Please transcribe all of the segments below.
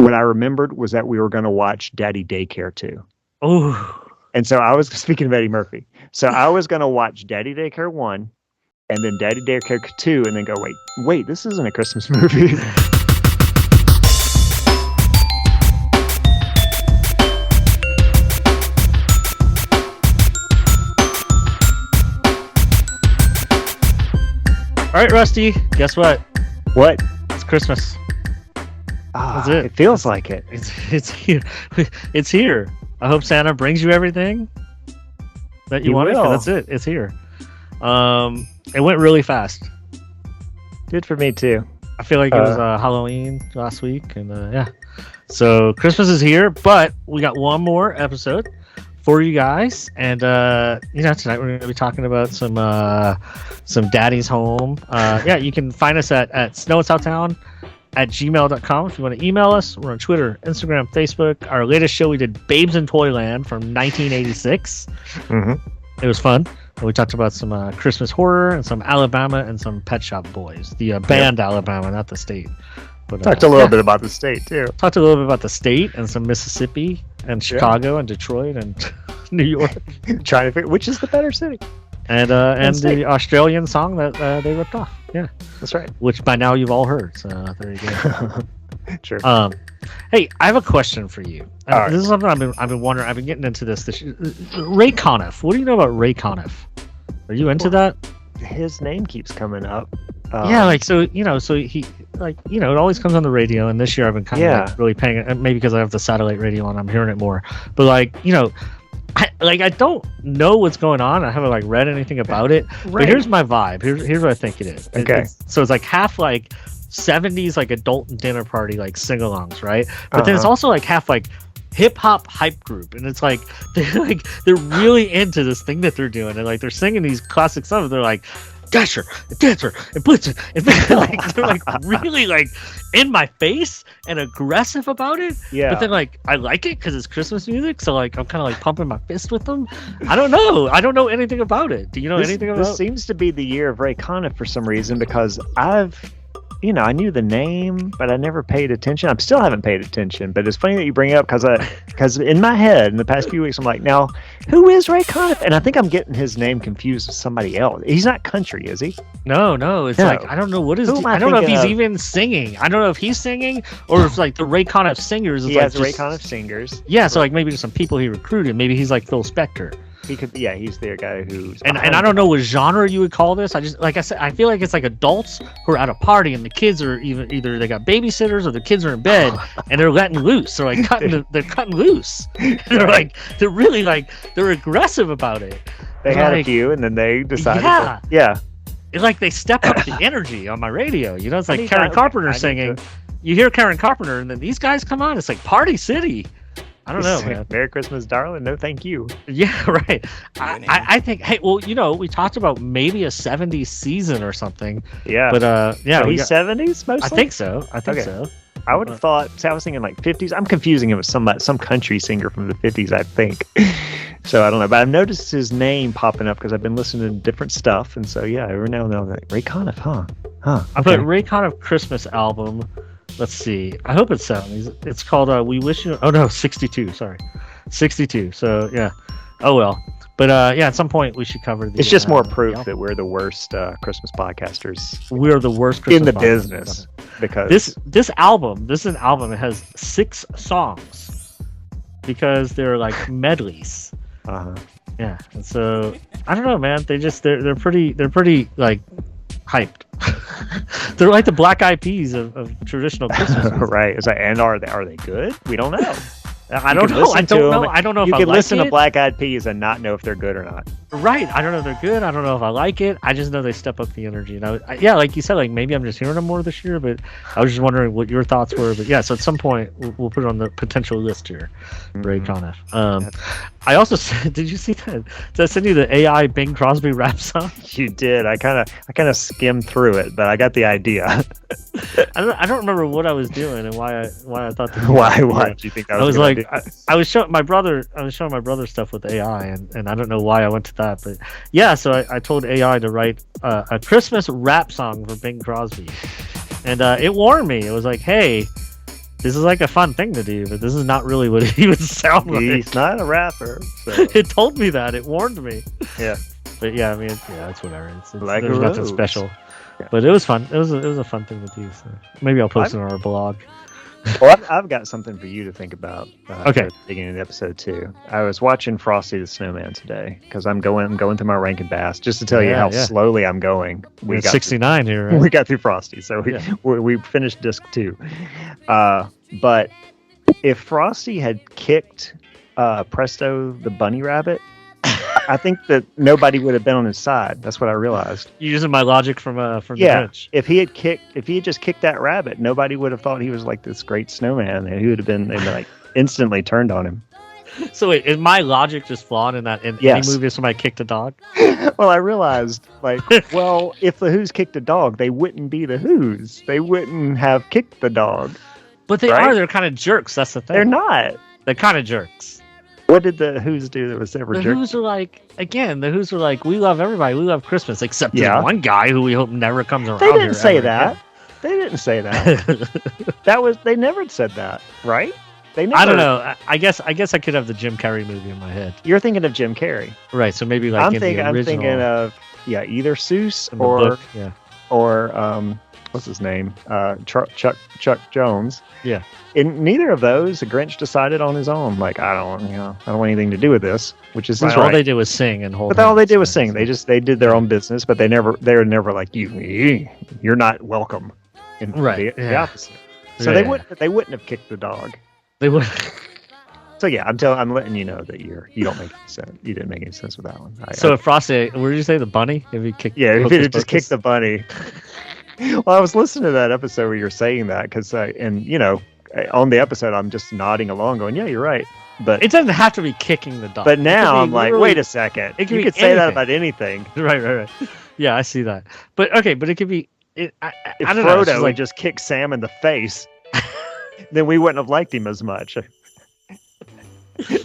what I remembered was that we were going to watch Daddy Daycare 2. Oh. And so I was, speaking of Eddie Murphy, so I was going to watch Daddy Daycare 1 and then Daddy Daycare 2 and then go, wait, this isn't a Christmas movie. All right, Rusty, guess what? What? It's Christmas. That's it. It feels like it. It's here. It's here. I hope Santa brings you everything that you wanted. That's it. It's here. It went really fast. Did for me too. I feel like it was Halloween last week, and yeah. So Christmas is here, but we got one more episode for you guys, and tonight we're going to be talking about some Daddy's Home. Yeah, you can find us at Southtown at gmail.com if you want to email us. We're on Twitter, Instagram, Facebook. Our latest show, we did Babes in Toyland from 1986. It was fun. We talked about some Christmas horror and some Alabama and some Pet Shop Boys. The band Alabama, not the state. But, talked a little bit about the state too. Talked a little bit about the state and some Mississippi and Chicago and Detroit and New York. Trying to figure which is the better city. And the Australian song that they ripped off. Yeah, that's right. Which by now you've all heard. So there you go. Sure. Hey, I have a question for you. Right. This is something I've been wondering. I've been getting into this. Ray Conniff. What do you know about Ray Conniff? Are you into that? His name keeps coming up. Yeah, so he it always comes on the radio, and this year I've been kind of really paying it, maybe because I have the satellite radio on, I'm hearing it more. But I don't know what's going on. I haven't read anything about it. Right. But here's my vibe. Here's what I think it is. Okay. So it's half 70s adult dinner party sing-alongs, right? But then it's also half hip hop hype group, and it's they're really into this thing that they're doing, and they're singing these classic songs. They're like Dasher and Dancer and Blitzen, and they're really in my face and aggressive about it. Yeah. But then I like it because it's Christmas music, so I'm kind of pumping my fist with them. I don't know anything about it. Do you know anything about it? This seems to be the year of Ray Conniff for some reason, because I knew the name, but I never paid attention. I still haven't paid attention, but it's funny that you bring it up because in my head, in the past few weeks, I'm like, now, who is Ray Conniff? And I think I'm getting his name confused with somebody else. He's not country, is he? No. It's I don't know what is. I don't know if he's even singing. I don't know if he's singing or if the Ray Conniff singers. He has Ray Conniff singers. Yeah, so maybe just some people he recruited. Maybe he's Phil Spector. He could, he's the guy who's. And I don't know what genre you would call this. I just, like I said, I feel like it's adults who are at a party and the kids are either they got babysitters or the kids are in bed and they're letting loose. They're they're cutting loose. They're really they're aggressive about it. They had a few and then they decided. Yeah. It's they step up the energy on my radio. It's Karen Carpenter singing. You hear Karen Carpenter and then these guys come on. It's Party City. I don't know, man. Merry Christmas, darling. No, thank you. Yeah, right. I think, hey, well, we talked about maybe a 70s season or something. Yeah. But, yeah. So he's 70s mostly? I think so. I would have thought, I was thinking 50s. I'm confusing him with some country singer from the 50s, I think. So I don't know. But I've noticed his name popping up because I've been listening to different stuff. And so, yeah, every now and then I'm Ray Conniff, huh? Okay. I put Ray Conniff Christmas album. Let's see. I hope it's 70s. It's called We Wish You... Oh, no, 62. Sorry. 62. So, yeah. Oh, well. But, yeah, at some point we should cover the... It's just more proof that we're the worst Christmas podcasters. We're the worst Christmas in the business. Because... This is an album. It has 6 songs. Because they're medleys. Uh-huh. Yeah. And so, I don't know, man. They're pretty hyped. They're the Black Eyed Peas of traditional Christmas. Right. It's and are they good? We don't know. I don't know. I don't know if you I can like listen it. to Black Eyed Peas and not know if they're good or not. Right. I don't know if they're good. I don't know if I like it. I just know they step up the energy. And yeah, like you said, maybe I'm just hearing them more this year, but I was just wondering what your thoughts were. But yeah, so at some point we'll put it on the potential list here. Ray Conniff. I also said, did you see that? Did I send you the AI Bing Crosby rap song? You did. I kind of skimmed through it, but I got the idea. I don't remember what I was doing and why I thought that. Why did you think that was? I was showing my brother stuff with AI, and I don't know why I went to that, but yeah. So I told AI to write a Christmas rap song for Bing Crosby, and it warned me. It was hey, this is like a fun thing to do, but this is not really what he would sound like. He's not a rapper. So. It told me that. It warned me. Yeah. But yeah, I mean, yeah, it's whatever. Like there's nothing special. Yeah. But it was fun. It was a fun thing to do. So maybe I'll post it on our blog. Well, I've got something for you to think about. Okay. At the beginning of episode 2. I was watching Frosty the Snowman today because I'm going through my Rankin Bass just to tell you how slowly I'm going. We got 69 here. Right? We got through Frosty, so we finished disc 2. But if Frosty had kicked Presto the bunny rabbit, I think that nobody would have been on his side. That's what I realized. You're using my logic from the Grinch. If he had just kicked that rabbit, nobody would have thought he was like this great snowman. And he would have been like instantly turned on him. So wait, is my logic just flawed in that in any movie if somebody kicked a dog? Well, I realized if the Who's kicked a dog, they wouldn't be the Who's. They wouldn't have kicked the dog. But they are. They're kind of jerks. That's the thing. They're not. They're kind of jerks. What did the Who's do that was ever jerk? The Who's are like, we love everybody. We love Christmas, except there's one guy who we hope never comes around. They didn't say that. They didn't say that. They never said that, right? They never. I don't know. I guess I could have the Jim Carrey movie in my head. You're thinking of Jim Carrey, right? So maybe like I'm thinking of either Seuss or what's his name? Chuck Jones. Yeah. In neither of those, the Grinch decided on his own. Like, I don't want anything to do with this, which is all they did was sing and hold. But all they did was sing. They did their own business, but they were never like you're not welcome. The opposite. So they wouldn't have kicked the dog. They would. So yeah, I'm letting you know that you don't make any sense. You didn't make any sense with that one. If Frosty, what did you say, the bunny? If he kicked, if he just kicked the bunny. Well, I was listening to that episode where you're saying that because, on the episode, I'm just nodding along, going, "Yeah, you're right." But it doesn't have to be kicking the dog. But now I'm like, wait a second. You could say that about anything. Right. Yeah, I see that. But okay, but it could be. If Frodo would just kick Sam in the face, then we wouldn't have liked him as much.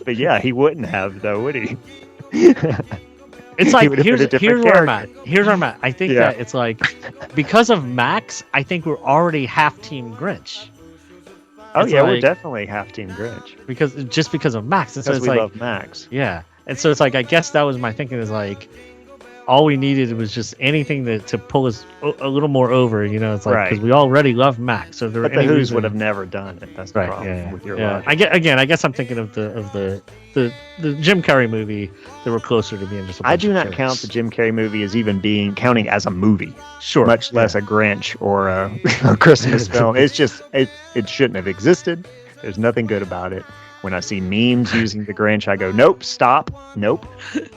But yeah, he wouldn't have, though, would he? It's like here's where I'm at. Here's where I'm at. I think that it's like because of Max, I think we're already half Team Grinch. We're definitely half Team Grinch because of Max. And because so we love Max. Yeah, and so it's like I guess that was my thinking is like all we needed was just anything to pull us a little more over. It's like because we already love Max. So but the Who's would have never done it. That's the problem with your logic. I guess I'm thinking of the Jim Carrey movie that were closer to being just. I do not count the Jim Carrey movie as even counting as a movie. Sure, much less a Grinch or a Christmas film. It's just it shouldn't have existed. There's nothing good about it. When I see memes using the Grinch, I go, nope, stop, nope.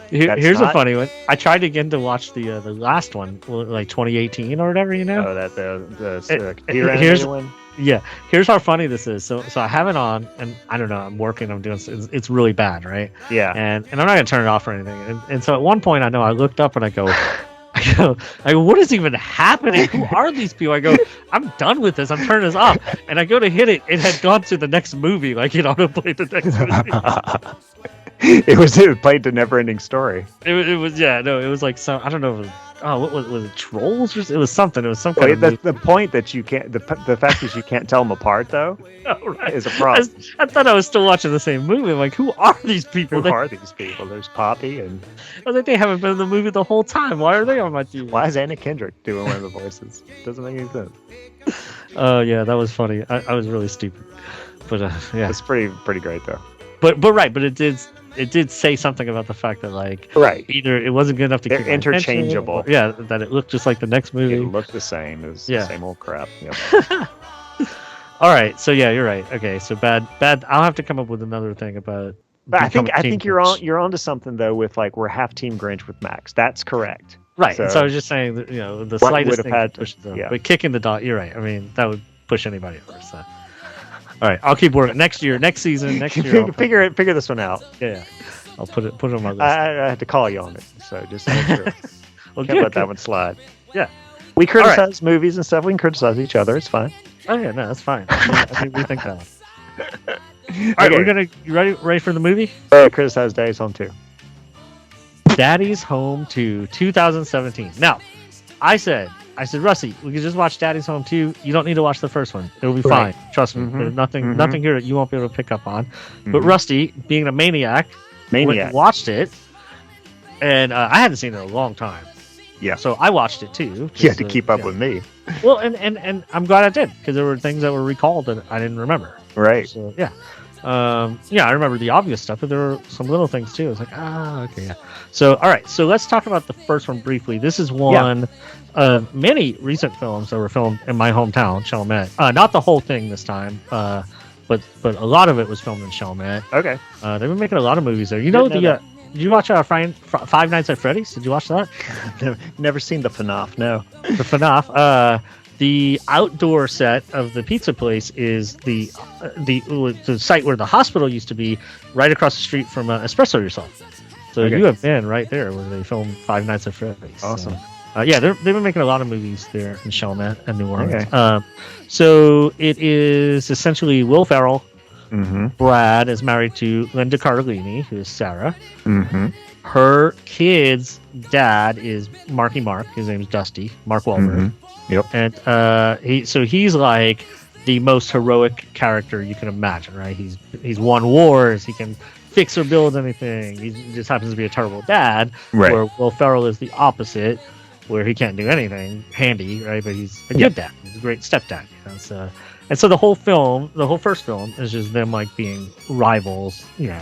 Here's a funny one. I tried again to watch the last one, like 2018 or whatever, Oh, that the here's one. Yeah, here's how funny this is. So I have it on, and I don't know. I'm working. I'm doing. It's really bad, right? Yeah. And I'm not gonna turn it off or anything. And so at one point, I know I looked up and I go, what is even happening? Who are these people? I go, I'm done with this. I'm turning this off. And I go to hit it. It had gone to the next movie. Like it autoplayed the next movie. It played the Never-Ending Story. It was like some. I don't know. What was it? Trolls? It was something. It was some kind of. The point that you can't. The fact that you can't tell them apart though is a problem. I thought I was still watching the same movie. I'm like, who are these people? Who are these people? There's Poppy and. I was like, they haven't been in the movie the whole time. Why are they on my TV? Why is Anna Kendrick doing one of the voices? Doesn't make any sense. Oh yeah, that was funny. I was really stupid, but yeah, it's pretty great though. But it did say something about the fact that either it wasn't good enough to keep interchangeable. That it looked just like the next movie. It looked the same. It was the same old crap. Yep. All right, so yeah, you're right. Okay, so bad. I'll have to come up with another thing about. But I think you're onto something though with we're half Team Grinch with Max. That's correct. Right. So I was just saying that the slightest thing had pushed them. Yeah. But kicking the dog, you're right. I mean that would push anybody over. So. All right, I'll keep working. Next year, next season, next year. Figure this one out. Yeah. I'll put it on my list. I had to call you on it, so just make sure. Well, can't let that one slide. Yeah. We criticize movies and stuff. We can criticize each other. It's fine. Oh yeah, no, that's fine. I think we think that. All right, you ready for the movie? Criticize Daddy's Home 2. Daddy's Home 2, 2017. Now, I said I said, Rusty, we can just watch Daddy's Home 2. You don't need to watch the first one. It'll be Right. fine. Trust me. Mhm. There's nothing Mhm. nothing here that you won't be able to pick up on. But Mhm. Rusty, being a maniac, went and watched it, and I hadn't seen it in a long time. Yeah. So I watched it too. You had to keep up with me. Well, and I'm glad I did, because there were things that were recalled that I didn't remember. Right. So yeah. I remember the obvious stuff, but there were some little things too. I was like, okay, yeah. So, all right. So let's talk about the first one briefly. This is one of many recent films that were filmed in my hometown, Chalmette. Not the whole thing this time, but a lot of it was filmed in Chalmette. Okay. They've been making a lot of movies there. You know did you watch Five Nights at Freddy's? Did you watch that? Never seen the FNAF. No. The FNAF. The outdoor set of the pizza place is the site where the hospital used to be, right across the street from Espresso Yourself. So you have been right there where they filmed Five Nights at Freddy's. Awesome. So, they've been making a lot of movies there in Chalmette and New Orleans. Okay. So it is essentially Will Ferrell. Mm-hmm. Brad is married to Linda Cardellini, who is Sarah. Mm-hmm. Her kid's dad is Marky Mark. His name's Dusty. Mark Wahlberg. Mm-hmm. Yep. And he's like the most heroic character you can imagine, right? He's won wars. He can fix or build anything. He just happens to be a terrible dad. Right. Where Will Ferrell is the opposite, where he can't do anything handy, right? But he's a good dad. He's a great stepdad. You know? And so the whole first film is just them like being rivals. You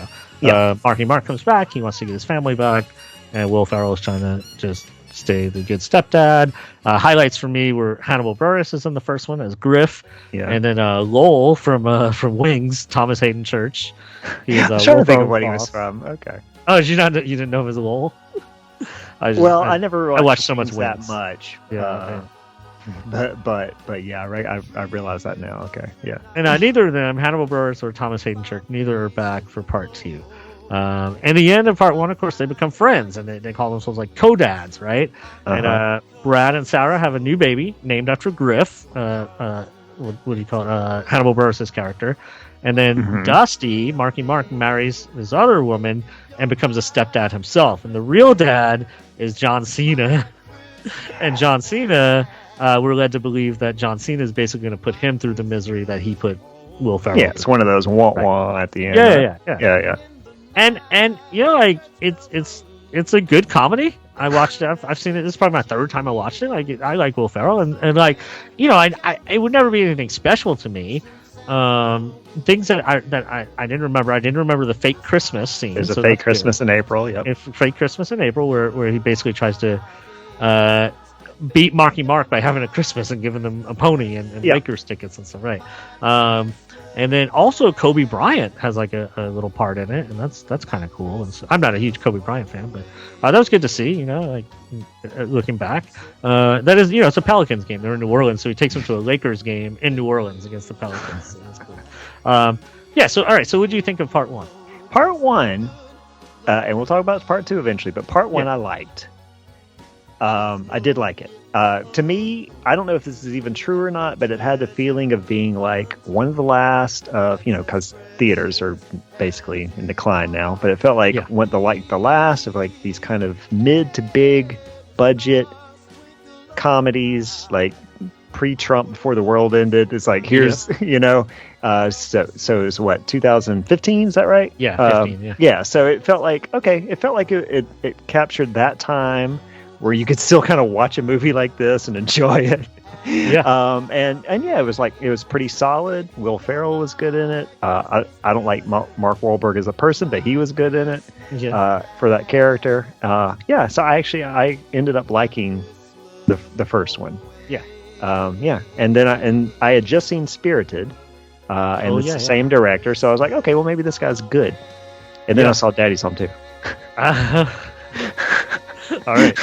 know, Marky Mark comes back. He wants to get his family back, and Will Ferrell is trying to just stay the good stepdad. Highlights for me were Hannibal Buress is in the first one as Griff, and then Lowell from Wings, Thomas Hayden Church. He's I'm trying to think of what he was from. Okay. Oh, you didn't know him as Lowell? I never watched so much that Wings. much. Yeah. But yeah, right. I realize that now. Okay. Yeah. And neither of them, Hannibal Buress or Thomas Hayden Church, neither are back for part 2. And the end of part 1, of course, they become friends, and they call themselves like co-dads, right? Uh-huh. And Brad and Sarah have a new baby named after Griff. What do you call it? Hannibal Buress' character. And then Dusty, Marky Mark, marries this other woman and becomes a stepdad himself. And the real dad is John Cena. And John Cena, we're led to believe that John Cena is basically going to put him through the misery that he put Will Ferrell through. It's one of those wah at the end. Yeah. And you know, like it's a good comedy. I watched it. I've seen it. This is probably my third time I watched it. I like Will Ferrell, and like, you know, I it would never be anything special to me. Things that I didn't remember. I didn't remember the fake Christmas scene. There's a fake Christmas in April. Yep. Fake Christmas in April, where he basically tries to beat Marky Mark by having a Christmas and giving them a pony and Lakers tickets and stuff, right? And then also Kobe Bryant has like a little part in it, and that's kind of cool. And so, I'm not a huge Kobe Bryant fan, but that was good to see. You know, like looking back, that is, you know, it's a Pelicans game. They're in New Orleans, so he takes them to a Lakers game in New Orleans against the Pelicans. So that's cool. So all right. So what do you think of part 1? Part 1, and we'll talk about part 2 eventually. But part 1, I liked. I did like it. To me, I don't know if this is even true or not, but it had the feeling of being like one of the last of, you know, because theaters are basically in decline now, but it felt like the last of like these kind of mid to big budget comedies, like pre-Trump, before the world ended. It's like, here's, you know, so it's what, 2015, is that right? Yeah, 15, yeah. So it felt like, it captured that time where you could still kind of watch a movie like this and enjoy it. It was pretty solid. Will Ferrell was good in it. I don't like Mark Wahlberg as a person, but he was good in it for that character. So I ended up liking the first one. And then I had just seen Spirited, and it's the same director, so I was like, okay, well maybe this guy's good. And then I saw Daddy's Home too. All right.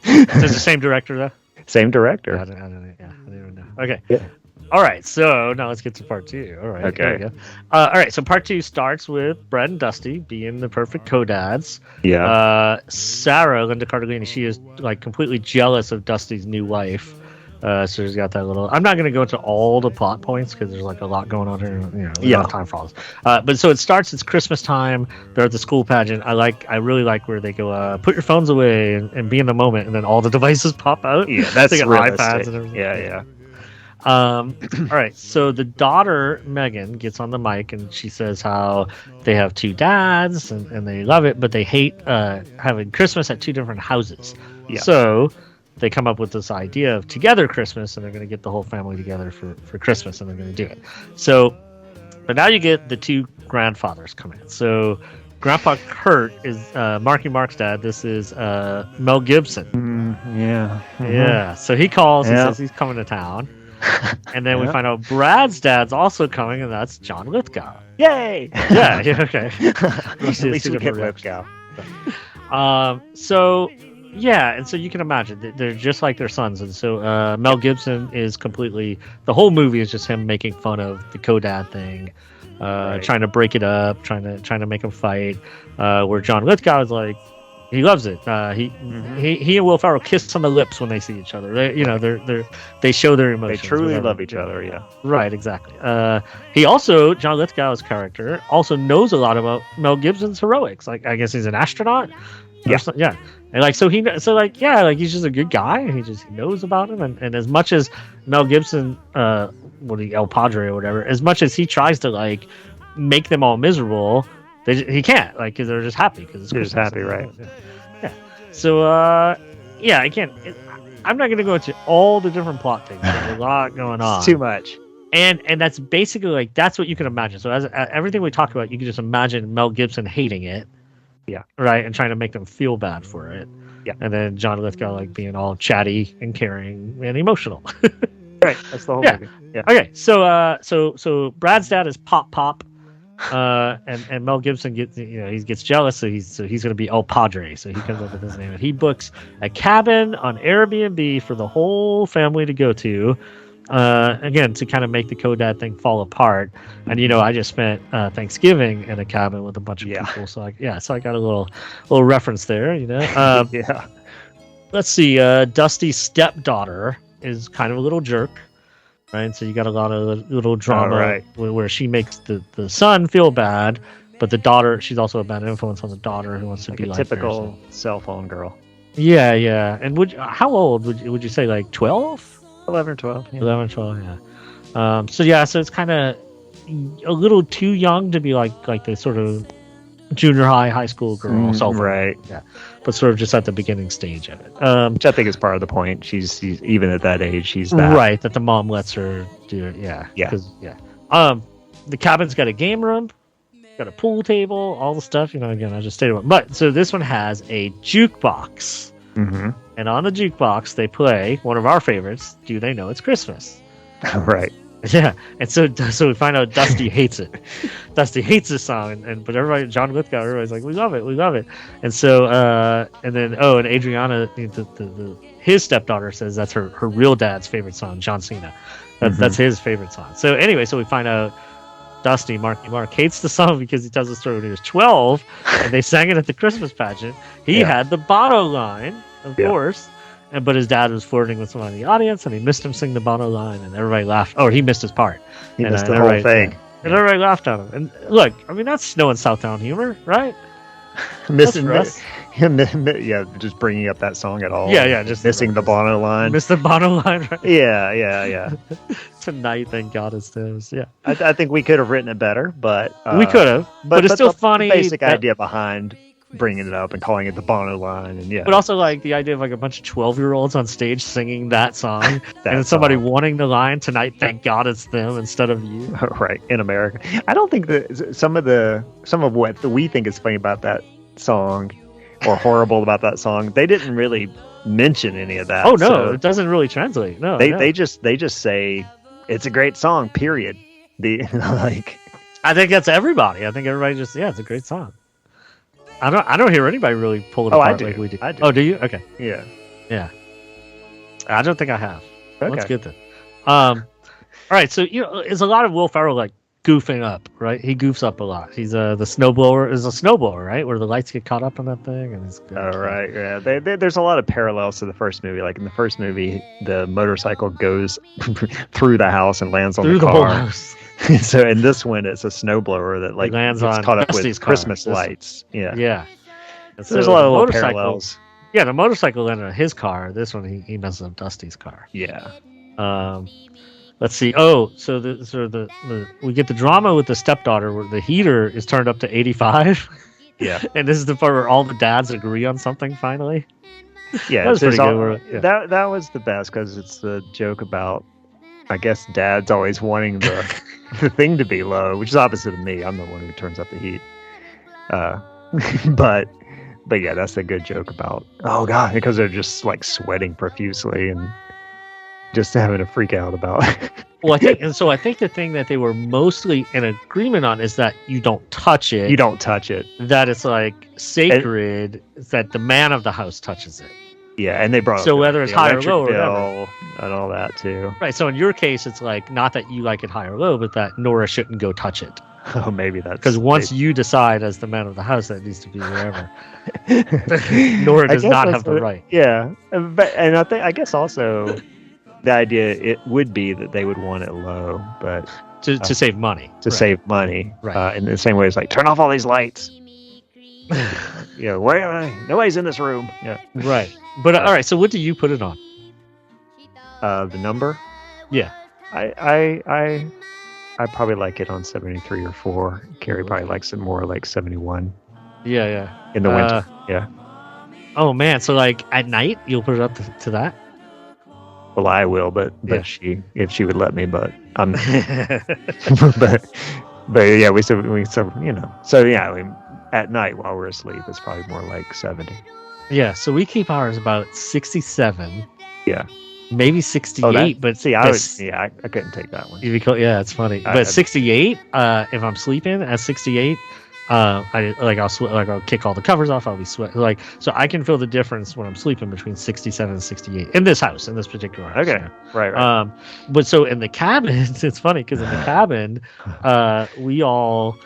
Is this the same director, though? Same director. I don't even know. Okay. Yeah. All right. So now let's get to part 2. All right. Okay. There we go. All right. So part 2 starts with Brad and Dusty being the perfect co-dads. Yeah. Sarah, Linda Cardellini, she is like completely jealous of Dusty's new wife. So she's got that little. I'm not going to go into all the plot points because there's like a lot going on here. We don't have time for all this. But so it starts. It's Christmas time. They're at the school pageant. I really like where they go. Put your phones away and be in the moment, and then all the devices pop out. Yeah, that's they got realistic. iPads and everything. Yeah. All right. So the daughter Megan gets on the mic and she says how they have 2 dads and they love it, but they hate having Christmas at 2 different houses. Yeah. So they come up with this idea of together Christmas, and they're going to get the whole family together for Christmas, and they're going to do it. So, but now you get the 2 grandfathers come in. So Grandpa Kurt is Marky Mark's dad. This is Mel Gibson. Yeah. Yeah. So he calls. He says he's coming to town. And then we find out Brad's dad's also coming, and that's John Lithgow. Yay! Yeah, okay. At least we get Lithgow. So, yeah, and so you can imagine that they're just like their sons. And so Mel Gibson is completely... The whole movie is just him making fun of the co-dad thing, trying to break it up, trying to make them fight, where John Lithgow is like, he loves it. He and Will Ferrell kiss on the lips when they see each other. They show their emotions. They truly love each other. Yeah. Right. Exactly. He also, John Lithgow's character, also knows a lot about Mel Gibson's heroics. Like, I guess he's an astronaut. Yeah. And he's just a good guy. And he knows about him. And as much as Mel Gibson, El Padre or whatever, as much as he tries to like make them all miserable, he can't, like, because they're just happy. Because they're just happy, right? Yeah. So, again, I'm not going to go into all the different plot things. There's a lot going on. It's too much. And that's basically, like, that's what you can imagine. So, as everything we talk about, you can just imagine Mel Gibson hating it. Yeah. Right? And trying to make them feel bad for it. Yeah. And then John Lithgow, like, being all chatty and caring and emotional. Right. That's the whole movie. Yeah. Okay. So Brad's dad is Pop. And Mel Gibson gets jealous, so he's going to be El Padre, so he comes up with his name, and he books a cabin on Airbnb for the whole family to go to, again to kind of make the co-dad thing fall apart. And I just spent Thanksgiving in a cabin with a bunch of people, so I got a little reference there. Yeah. Let's see. Dusty's stepdaughter is kind of a little jerk. Right, so you got a lot of little drama where she makes the son feel bad, but the daughter, she's also a bad influence on the daughter who wants to be a like typical cell phone girl. Yeah. And how old would you say, like 12? 11 or 12. Yeah. 11 or 12, yeah. So it's kind of a little too young to be like the sort of junior high school girl. Right. Yeah. But sort of just at the beginning stage of it. Which I think is part of the point. She's even at that age, she's that. Right, that the mom lets her do it. Yeah. Yeah. The cabin's got a game room, got a pool table, all the stuff. Again, I just stated one. But so this one has a jukebox. Mm-hmm. And on the jukebox, they play one of our favorites, Do They Know It's Christmas? Right. Yeah, and so we find out Dusty hates it. Dusty hates this song, but everybody, John Lithgow, everybody's like, we love it. And so, and Adriana, his stepdaughter, says that's her real dad's favorite song, John Cena. That's his favorite song. So anyway, so we find out Dusty, Marky Mark, hates the song because he tells the story when he was 12, and they sang it at the Christmas pageant. He had the Bono line, of course. But his dad was flirting with someone in the audience, and he missed him sing the Bono line, and everybody laughed. Oh, he missed his part. He missed the whole thing. And everybody laughed at him. And look, I mean, that's Snow and Southtown humor, right? Just bringing up that song at all. Yeah, just missing the Bono line. Missed the Bono line, right? Yeah. Tonight, thank God it's those. Yeah. I think we could have written it better, but... we could have, but it's still funny. The basic idea behind bringing it up and calling it the Bono line, and but also like the idea of like a bunch of 12-year-olds on stage singing that song, and somebody wanting the line, tonight thank God it's them instead of you. Right, in America. I don't think that some of what we think is funny about that song or horrible about that song, they didn't really mention any of that. Oh no, so it doesn't really translate. No, they just say it's a great song, period. I think that's everybody. I think everybody just it's a great song. I don't hear anybody really pull it apart like we do. I do. Oh, do you? Okay. Yeah. I don't think I have. Okay. That's good then. All right. So there's a lot of Will Ferrell like goofing up, right? He goofs up a lot. He's the snowblower is a snowblower, right? Where the lights get caught up in that thing, and he's All right, yeah. There's a lot of parallels to the first movie. Like in the first movie, the motorcycle goes through the house and lands on through the the whole car. house. So in this one, it's a snowblower that like lands gets on caught up Dusty's with car. Christmas lights. Yeah. Yeah. And So there's a lot the of little motorcycle- parallels. Yeah, the motorcycle landed on his car. This one, he messes up Dusty's car. Yeah. Let's see. Oh, so the we get the drama with the stepdaughter where the heater is turned up to 85. Yeah. And this is the part where all the dads agree on something finally. Yeah. That was there's pretty good. Yeah. That was the best because it's the joke about, I guess, dads always wanting the thing to be low, which is opposite of me. I'm the one who turns up the heat. But yeah, that's a good joke about, oh god, because they're just like sweating profusely and just having a freak out about. Well, I think the thing that they were mostly in agreement on is that you don't touch it. You don't touch it. That it's like sacred. That the man of the house touches it. Yeah, and they brought So up whether the it's high or electric low or bill and all that too. Right. So in your case, it's like not that you like it high or low, but that Nora shouldn't go touch it. Oh, maybe that's Because once you decide as the man of the house that it needs to be wherever, Nora does not have the right. Yeah, and I guess also the idea it would be that they would want it low, but To save money. to save money, Right. in the same way as like turn off all these lights. Where am I? Nobody's in this room. Yeah, Right. But all right. So what do you put it on? the number. Yeah. I probably like it on 73 or 4. Carrie probably likes it more like 71 Yeah. in the winter. Yeah. Oh man. So like at night you'll put it up to that. Well, I will, but Yeah. if she would let me, but I'm but yeah, we so so yeah, I mean, at night while we're asleep, it's probably more like 70. Yeah. So we keep ours about 67. Yeah. Maybe 68. But see, that's- I couldn't take that one. Yeah, it's funny. But 68, if I'm sleeping at 68, I'll kick all the covers off. I'll be sweating. Like, so I can feel the difference when I'm sleeping between 67 and 68 in this house, in this particular house. Okay, right. But so in the cabin, it's funny because in the cabin, we all,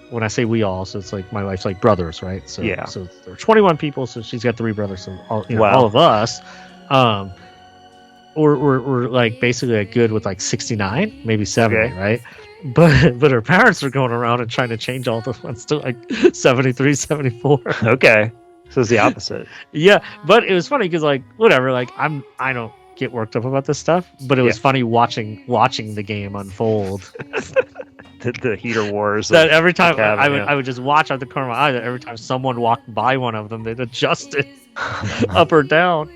when I say we all, so it's like my wife's like brothers, right? So Yeah. So there are 21 people, so she's got 3 brothers, so all, Wow. all of us. We're like basically like good with like 69, maybe 70, Okay. right? But her parents are going around and trying to change all the ones to like 73, 74. Okay, so it's the opposite. Yeah, but it was funny because like whatever, like I don't get worked up about this stuff, but it was funny watching the game unfold. the heater wars. That every time cabin, I would just watch out the corner of my eye that every time someone walked by one of them, they'd adjust it up or down.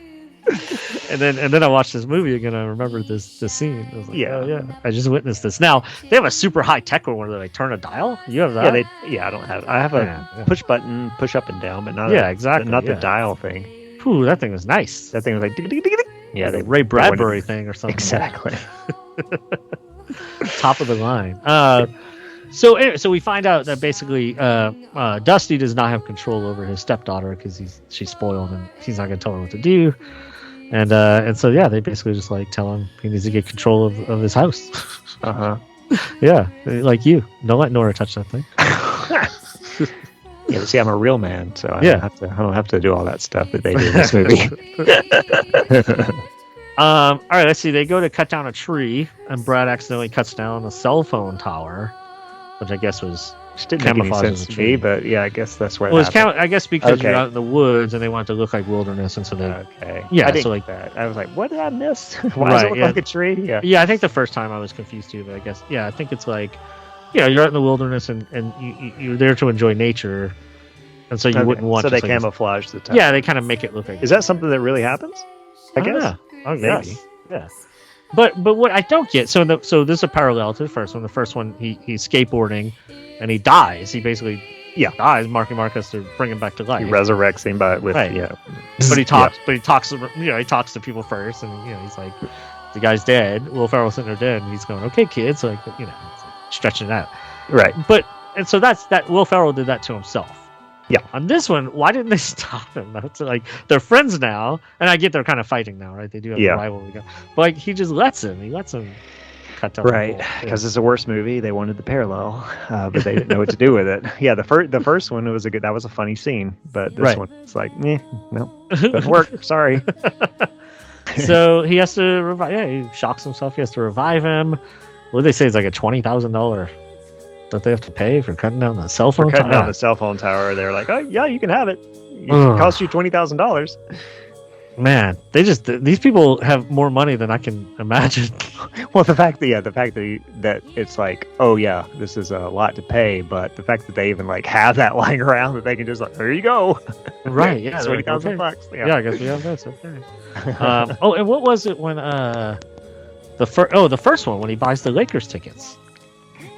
And then I watched this movie again. I remembered this scene. I was like, Yeah. oh, yeah, I just witnessed this. Now they have a super high tech one where they like turn a dial. You have that? I don't have. I have a push button, push up and down, but not exactly. not the dial thing. Ooh, that thing was nice. That thing was like dig, dig, dig, dig. Yeah, the Ray Bradbury thing or something. Exactly. Top of the line. So anyway, so we find out that basically Dusty does not have control over his stepdaughter because she's spoiled and he's not going to tell her what to do. And so yeah, they basically just like tell him he needs to get control of his house. Yeah, like you. Don't let Nora touch that thing. Yeah, see, I'm a real man, so I don't have to do all that stuff that they do in this movie. All right, let's see. They go to cut down a tree, and Brad accidentally cuts down a cell phone tower, which I guess was Which didn't make any sense to me, but yeah, I guess that's where. Well, it's I guess because you're Okay. out in the woods and they want it to look like wilderness, and so they. Okay. Yeah, I didn't so like like that. I was like, what did I miss? Why does it Right, look yeah. like a tree? Yeah. Yeah, I think the first time I was confused too, but I guess I think it's like, you're out in the wilderness and you're there to enjoy nature, and so you wouldn't want. So they just, like, camouflage the top. Yeah, they kind of make it look like. Is that something that really happens? I guess. Yeah. Oh, yes. Maybe. Yeah. But what I don't get, so this is a parallel to the first one. The first one, he's skateboarding, and he dies. He basically dies. Marky Mark has to bring him back to life. He resurrects him, but with Right. But he talks. But he talks. He talks to people first, and he's like, the guy's dead. Will Ferrell's sitting there dead, and he's going, "Okay, kids," like it's like stretching it out. Right. And so that's that. Will Ferrell did that to himself. Yeah. On this one, why didn't they stop him? That's like they're friends now, and I get they're kind of fighting now, right? They do have a rivalry, but like he just lets him. He lets him cut down. the Right, bull. because it's the worst movie. They wanted the parallel, but they didn't know what to do with it. Yeah, the first one was that was a funny scene, but this Right. one it's like, no, doesn't work. Sorry. So he has to revive. Yeah, he shocks himself. He has to revive him. What did they say? It's like a $20,000 that they have to pay for cutting down the cell phone. Cutting down the cell phone tower. They're like, oh yeah, you can have it. It costs you $20,000. Man, these people have more money than I can imagine. Well, the fact that it's like, oh yeah, this is a lot to pay, but the fact that they even like have that lying around that they can just like, there you go. Right? Yeah, $20,000. Yeah, I guess we have this. Okay. And what was it when the first one when he buys the Lakers tickets?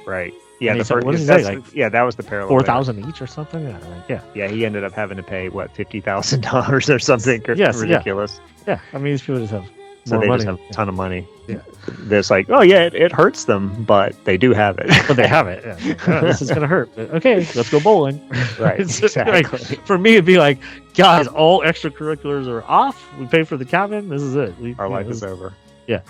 Right. Yeah, the first. What did he say? Like, that was the parallel. 4,000 each or something. Yeah, he ended up having to pay what, $50,000 or something. Yes, ridiculous. Yeah, I mean these people just have So more they money. just have a ton of money. Yeah. It's like, oh yeah, it hurts them, but they do have it. But they have it. Yeah. Oh, this is gonna hurt. But okay, let's go bowling. Right. Exactly. Like, for me, it'd be like, guys, all extracurriculars are off. We pay for the cabin. This is it. Our life is over. Yeah.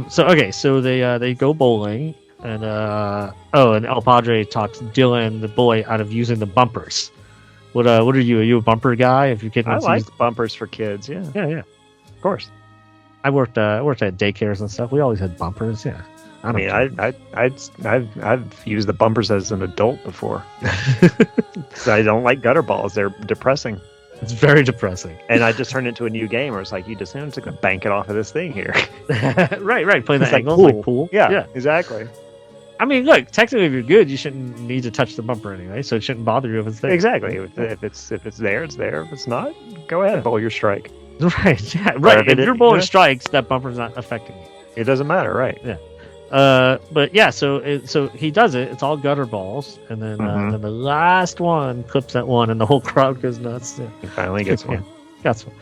So they go bowling, and and El Padre talks Dylan, the boy, out of using the bumpers. What are you? Are you a bumper guy? If your kid I wants like to use... bumpers for kids. Yeah. Yeah. Of course. I worked at daycares and stuff. We always had bumpers. Yeah. I mean, I've used the bumpers as an adult before. So I don't like gutter balls. They're depressing. It's very depressing. And I just turned into a new game where it's like, you just have to bank it off of this thing here. right. Play the It's angles like like pool. Yeah, exactly. I mean, look, technically, if you're good, you shouldn't need to touch the bumper anyway, so it shouldn't bother you if it's there. Exactly. If it's there, it's there. If it's not, go ahead, bowl your strike. Right. Yeah. Right. If you're bowling strikes, that bumper's not affecting you. It doesn't matter, right? Yeah. But yeah, so he does it. It's all gutter balls, and then then the last one clips that one, and the whole crowd goes nuts. Yeah. He finally gets one. Got one.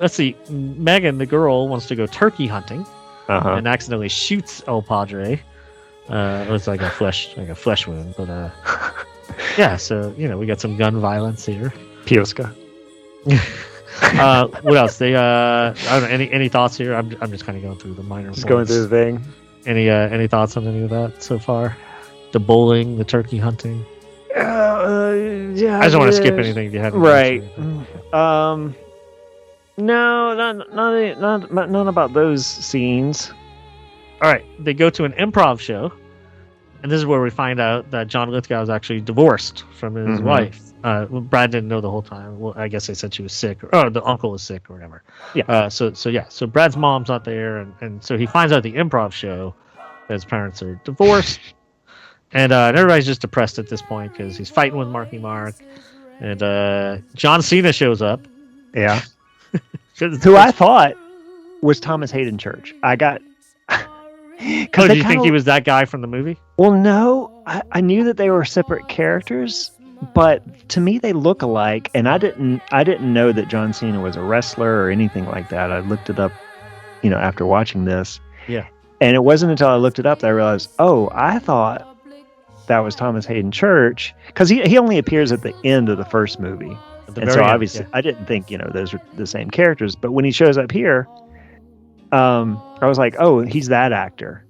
Let's see. Megan, the girl, wants to go turkey hunting, and accidentally shoots El Padre. It was like a flesh wound, but yeah. So we got some gun violence here. Pioska. What else? They I don't know. Any thoughts here? I'm just kind of going through the minor. Just going through the thing. Any thoughts on any of that so far? The bowling, the turkey hunting. Yeah. I just don't want to skip anything if you haven't. Right. No, none about those scenes. All right, they go to an improv show, and this is where we find out that John Lithgow is actually divorced from his wife. Brad didn't know the whole time. Well, I guess they said she was sick, or the uncle was sick, or whatever. Yeah. So Brad's mom's not there, and so he finds out at the improv show that his parents are divorced, and everybody's just depressed at this point because he's fighting with Marky Mark, and John Cena shows up. Yeah. Who I thought was Thomas Hayden Church. I got. Oh, do you think he was that guy from the movie? Well, no. I knew that they were separate characters, but to me they look alike, and I didn't know that John Cena was a wrestler or anything like that. I looked it up, after watching this. Yeah. And it wasn't until I looked it up that I realized, oh, I thought that was Thomas Hayden Church, because he only appears at the end of the first movie, and so obviously I didn't think those are the same characters. But when he shows up here, I was like, oh, he's that actor,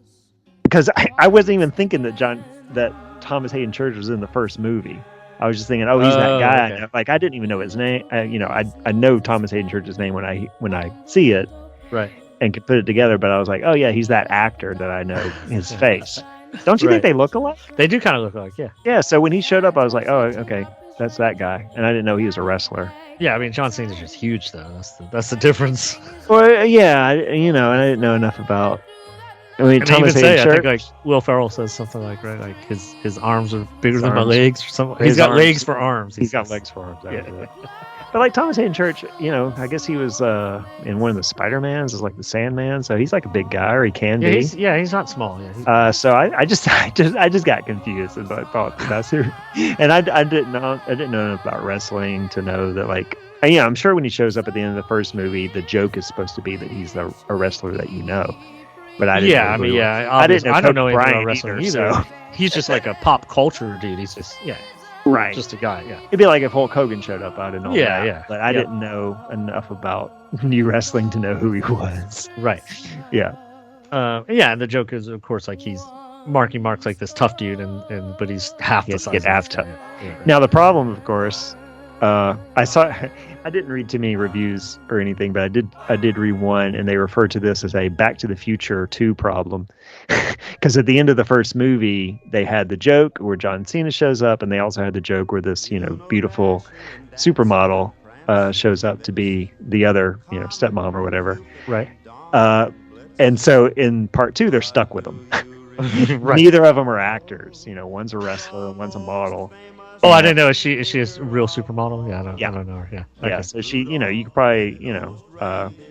because I wasn't even thinking that Thomas Hayden Church was in the first movie. I was just thinking, oh, he's that guy. Okay. Like I didn't even know his name. I know Thomas Hayden Church's name when I see it, right, and could put it together. But I was like, oh yeah, he's that actor that I know his face. Don't you think they look alike? They do kind of look alike, yeah. Yeah. So when he showed up, I was like, oh, okay, that's that guy, and I didn't know he was a wrestler. Yeah, I mean, John Cena's just huge, though. That's the difference. Well, yeah, I didn't know enough about. I mean, Thomas Hayden Church. I think like Will Ferrell says something like his arms are bigger than my legs or something. He's got legs for arms. He's got legs for arms. Yeah. But like Thomas Hayden Church, I guess he was in one of the Spider-Mans, is like the Sandman, so he's like a big guy, or he can be. He's not small. Yeah. So I just got confused, and I thought that's who. And I didn't know enough about wrestling to know that, like, I'm sure when he shows up at the end of the first movie, the joke is supposed to be that he's a wrestler that you know. But I didn't. I don't know anything about wrestling either. So. He's just like a pop culture dude. He's just right, just a guy. Yeah, it'd be like if Hulk Hogan showed up. I'd know. Yeah. But I didn't know enough about new wrestling to know who he was. Right. Yeah. Yeah, and the joke is, of course, like he's Mark's like this tough dude, and but he's half the size. Half tough. Now the problem, of course, I didn't read too many reviews or anything, but I did read one, and they referred to this as a Back to the Future 2 problem, because at the end of the first movie they had the joke where John Cena shows up, and they also had the joke where this beautiful supermodel shows up to be the other stepmom or whatever. Right. And so in part 2 they're stuck with them. Right. Neither of them are actors. One's a wrestler and one's a model. Oh, I didn't know. Is she a real supermodel? Yeah, I don't know her. Yeah. Yeah. So she, you could probably,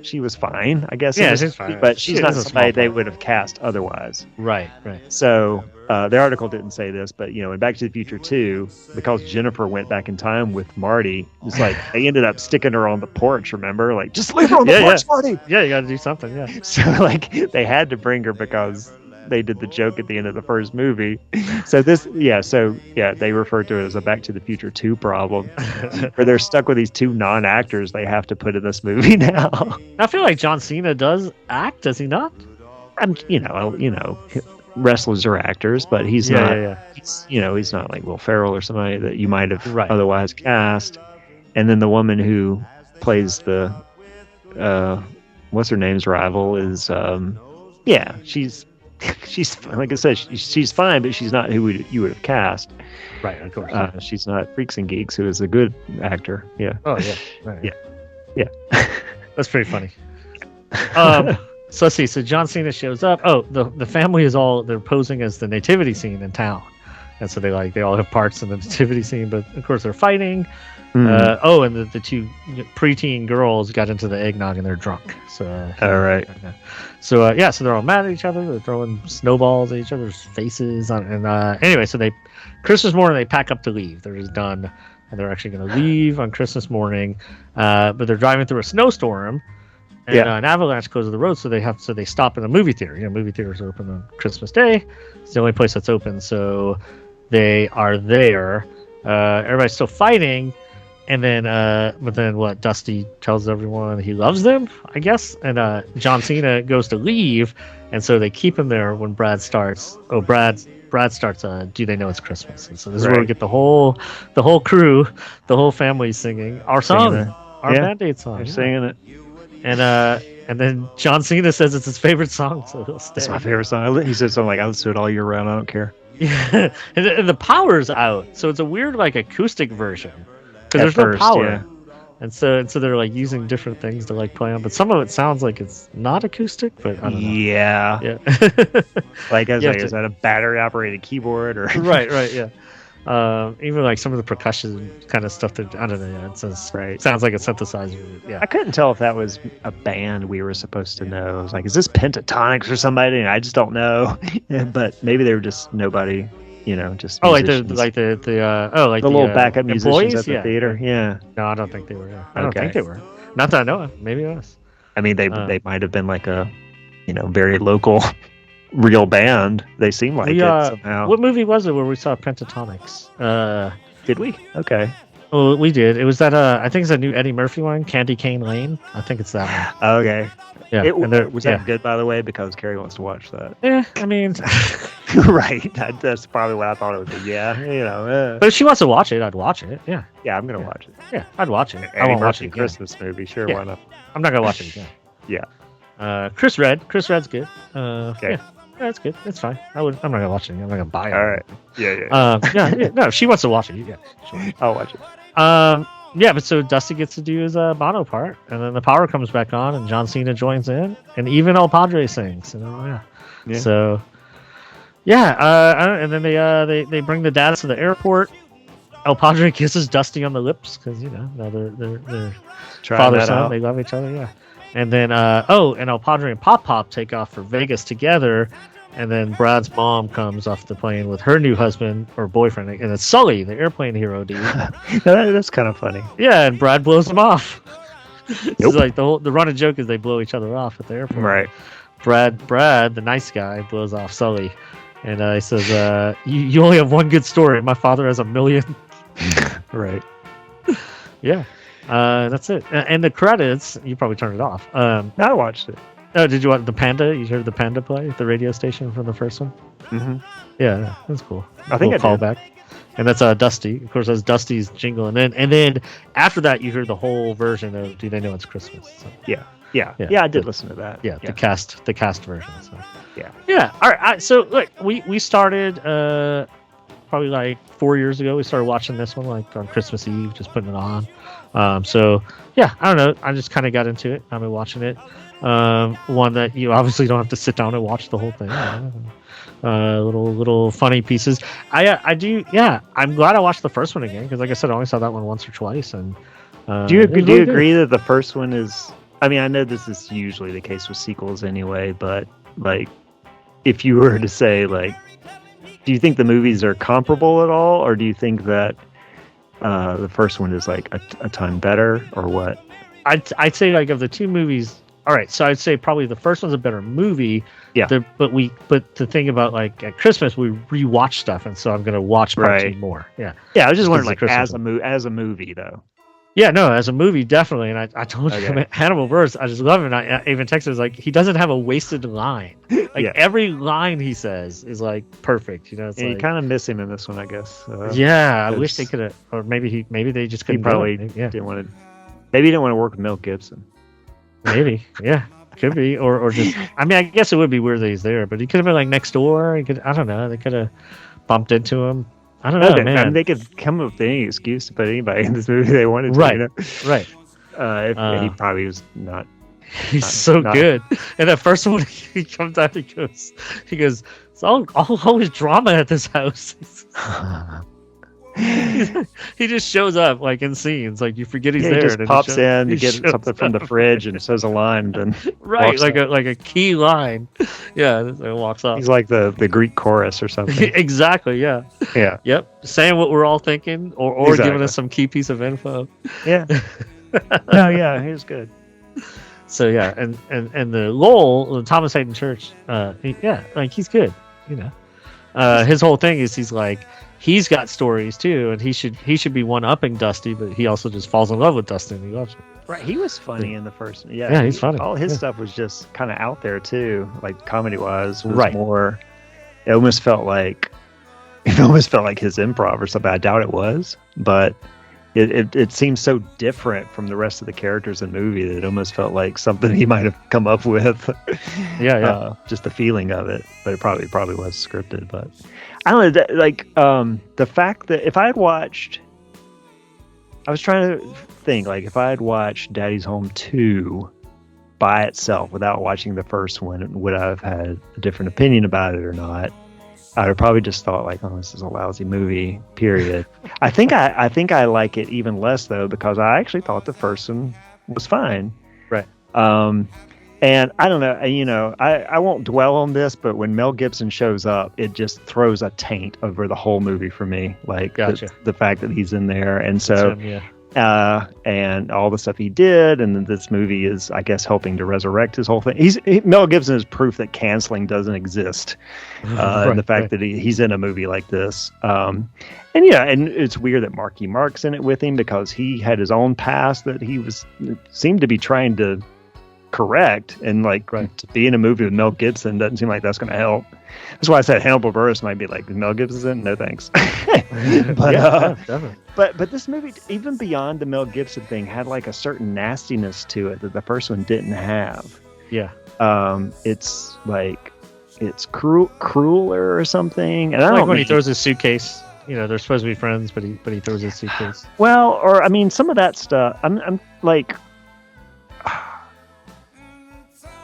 she was fine, I guess. Yeah, she's fine. But she's not somebody they would have cast otherwise. Right. So the article didn't say this, but in Back to the Future 2, because Jennifer went back in time with Marty, it's like they ended up sticking her on the porch. Remember, like just leave her on the porch, Marty. Yeah, you got to do something. Yeah. So like they had to bring her because they did the joke at the end of the first movie. So they refer to it as a Back to the Future 2 problem, where they're stuck with these two non-actors they have to put in this movie now. I feel like John Cena does act, does he not? Wrestlers are actors, but he's not. Yeah. He's not like Will Ferrell or somebody that you might have Right. otherwise cast. And then the woman who plays the what's her name's rival is she's like I said, she's fine, but she's not who you would have cast. Right, of course. She's not Freaks and Geeks, who is a good actor. Yeah. Oh yeah. Right. Yeah. That's pretty funny. So let's see. So John Cena shows up. Oh, the family is they're posing as the nativity scene in town, and so they all have parts in the nativity scene, but of course they're fighting. And the two preteen girls got into the eggnog and they're drunk. So all right. So they're all mad at each other. They're throwing snowballs at each other's faces. Anyway, so Christmas morning they pack up to leave. They're just done, and they're actually going to leave on Christmas morning. But they're driving through a snowstorm, and an avalanche closes the road. So they stop in a movie theater. Movie theaters are open on Christmas Day. It's the only place that's open. So they are there. Everybody's still fighting. And then, but then what? Dusty tells everyone he loves them, I guess. And John Cena goes to leave, and so they keep him there when Brad starts. Oh, Brad starts. Do they know it's Christmas? And so this is where we get the whole crew, the whole family singing our song, our Band-Aid song. They're singing it. And then John Cena says it's his favorite song, so he'll stay. It's my favorite song. He said something like, "I listen to it all year round. I don't care." Yeah, and the power's out, so it's a weird like acoustic version. Because there's no power, and so they're like using different things to like play on, but some of it sounds like it's not acoustic. But I don't know. Yeah. Like is that a battery operated keyboard or right? Yeah. Even like some of the percussion kind of stuff that I don't know. Yeah, it sounds like a synthesizer. Yeah. I couldn't tell if that was a band we were supposed to know. I was like, is this Pentatonics or somebody? And I just don't know. But maybe they were just nobody. Just musicians. like the little backup musicians at the theater. Yeah. No, I don't think they were. I don't think they were. Not that I know of. Maybe it was. I mean, they might have been like a, very local, real band. They seem like it somehow. What movie was it where we saw Pentatonics? Did we? Okay. Oh, we did. It was that. I think it's a new Eddie Murphy one, Candy Cane Lane. I think it's that one. Okay. Yeah. Was that good, by the way? Because Carrie wants to watch that. Yeah, I mean, right. That's probably what I thought it was. Yeah, But if she wants to watch it, I'd watch it. Yeah. Yeah, I'm gonna watch it. Yeah, I'd watch it. I won't watch it. Christmas movie, sure. Yeah. Why not? I'm not gonna watch it again. Yeah. Chris Red's good. Okay. Yeah, that's good. It's fine. I'm not gonna watch it. I'm not gonna buy it. All right. Yeah. No, if she wants to watch it, yeah, sure. I'll watch it. But so Dusty gets to do his Bono part, and then the power comes back on, and John Cena joins in, and even El Padre sings. So, and then they bring the dads to the airport. El Padre kisses Dusty on the lips because now they're father son. They love each other. Yeah, and then and El Padre and Pop take off for Vegas together. And then Brad's mom comes off the plane with her new husband or boyfriend, and it's Sully, the airplane hero dude. That's kind of funny. Yeah, and Brad blows him off. It's like the running joke is they blow each other off at the airport. Right. Brad, the nice guy, blows off Sully, and he says, "You only have one good story. My father has 1 million." Right. Yeah. That's it. And the credits, you probably turned it off. I watched it. Oh, did you want the panda? You heard the panda play at the radio station from the first one? Mm-hmm. Yeah, that's cool. I think I call did. back. And that's Dusty. Of course, that's Dusty's jingle. And then after that, you heard the whole version of "Do They Know It's Christmas?" So, Yeah, I did listen to that. yeah, the cast version. So Yeah. yeah. All right. So look, we started probably like 4 years ago. We started watching this one like on Christmas Eve, just putting it on. So yeah, I don't know. I just kind of got into it. I've been watching it. One that you obviously don't have to sit down and watch the whole thing. Little funny pieces. I do. Yeah, I'm glad I watched the first one again because, like I said, I only saw that one once or twice. And do you agree that the first one is? I mean, I know this is usually the case with sequels anyway, but like, if you were to say like, do you think the movies are comparable at all, or do you think that the first one is like a ton better, or what? I'd say like of the two movies. All right, so I'd say probably the first one's a better movie. Yeah. But the thing about like at Christmas we rewatch stuff, and so I'm gonna watch part two more. Yeah. Yeah, I was just wondering like Christmas as a movie though. Yeah, no, as a movie definitely, and I told you Hannibal Buress, I just love him. I even texted like he doesn't have a wasted line. Like every line he says is like perfect. You know, it's and like, you kind of miss him in this one, I guess. Yeah, I wish they could have, or maybe they just couldn't. He probably didn't want to. Maybe he didn't want to work with Mel Gibson. Maybe, yeah, could be, or just. I mean, I guess it would be weird that he's there, but he could have been like next door. He could, I don't know. They could have bumped into him. I don't know, man. I mean, they could come up with any excuse to put anybody in this movie they wanted to. Right, you know? right. He probably was not. He's so good. And that first one, he comes out, he goes, it's always drama at this house. He just shows up like in scenes, like you forget he's there. He just and pops in to get something from the fridge and says a line, and then right, like a key line. Yeah, and walks off. He's like the Greek chorus or something. Exactly. Yeah. Yeah. Yep. Saying what we're all thinking, or giving us some key piece of info. Yeah. No. Yeah, he was good. So yeah, and the Lowell, the Thomas Hayden Church, like he's good. You know, his whole thing is he's like. He's got stories too, and he should be one-upping Dusty, but he also just falls in love with Dusty and he loves him. Right, he was funny in the first. Yeah, he's funny. All his stuff was just kind of out there too, like comedy-wise. Was right. More. It almost felt like his improv or something. I doubt it was, but it seems so different from the rest of the characters in the movie that it almost felt like something he might have come up with. Yeah. Just the feeling of it, but it probably was scripted, but. I don't know, like, the fact that if I had watched, I was trying to think, like, if I had watched Daddy's Home 2 by itself without watching the first one, would I have had a different opinion about it or not? I would have probably just thought, like, oh, this is a lousy movie, period. I think I like it even less, though, because I actually thought the first one was fine. Right. And I don't know, you know, I won't dwell on this, but when Mel Gibson shows up, it just throws a taint over the whole movie for me. Like, gotcha. the fact that he's in there. And so, him, yeah. And all the stuff he did. And then this movie is, I guess, helping to resurrect his whole thing. Mel Gibson is proof that canceling doesn't exist. And the fact that he's in a movie like this. And it's weird that Marky Mark's in it with him because he had his own past that he seemed to be trying to correct, and like to be in a movie with Mel Gibson doesn't seem like that's going to help. That's why I said Hannibal Buress might be like, Mel Gibson's in? No thanks. But this movie, even beyond the Mel Gibson thing, had like a certain nastiness to it that the first one didn't have. Yeah. It's like it's crueler or something. And I like don't when he throws his suitcase. You know, they're supposed to be friends, but he throws his suitcase. Well, or I mean, some of that stuff. I'm like.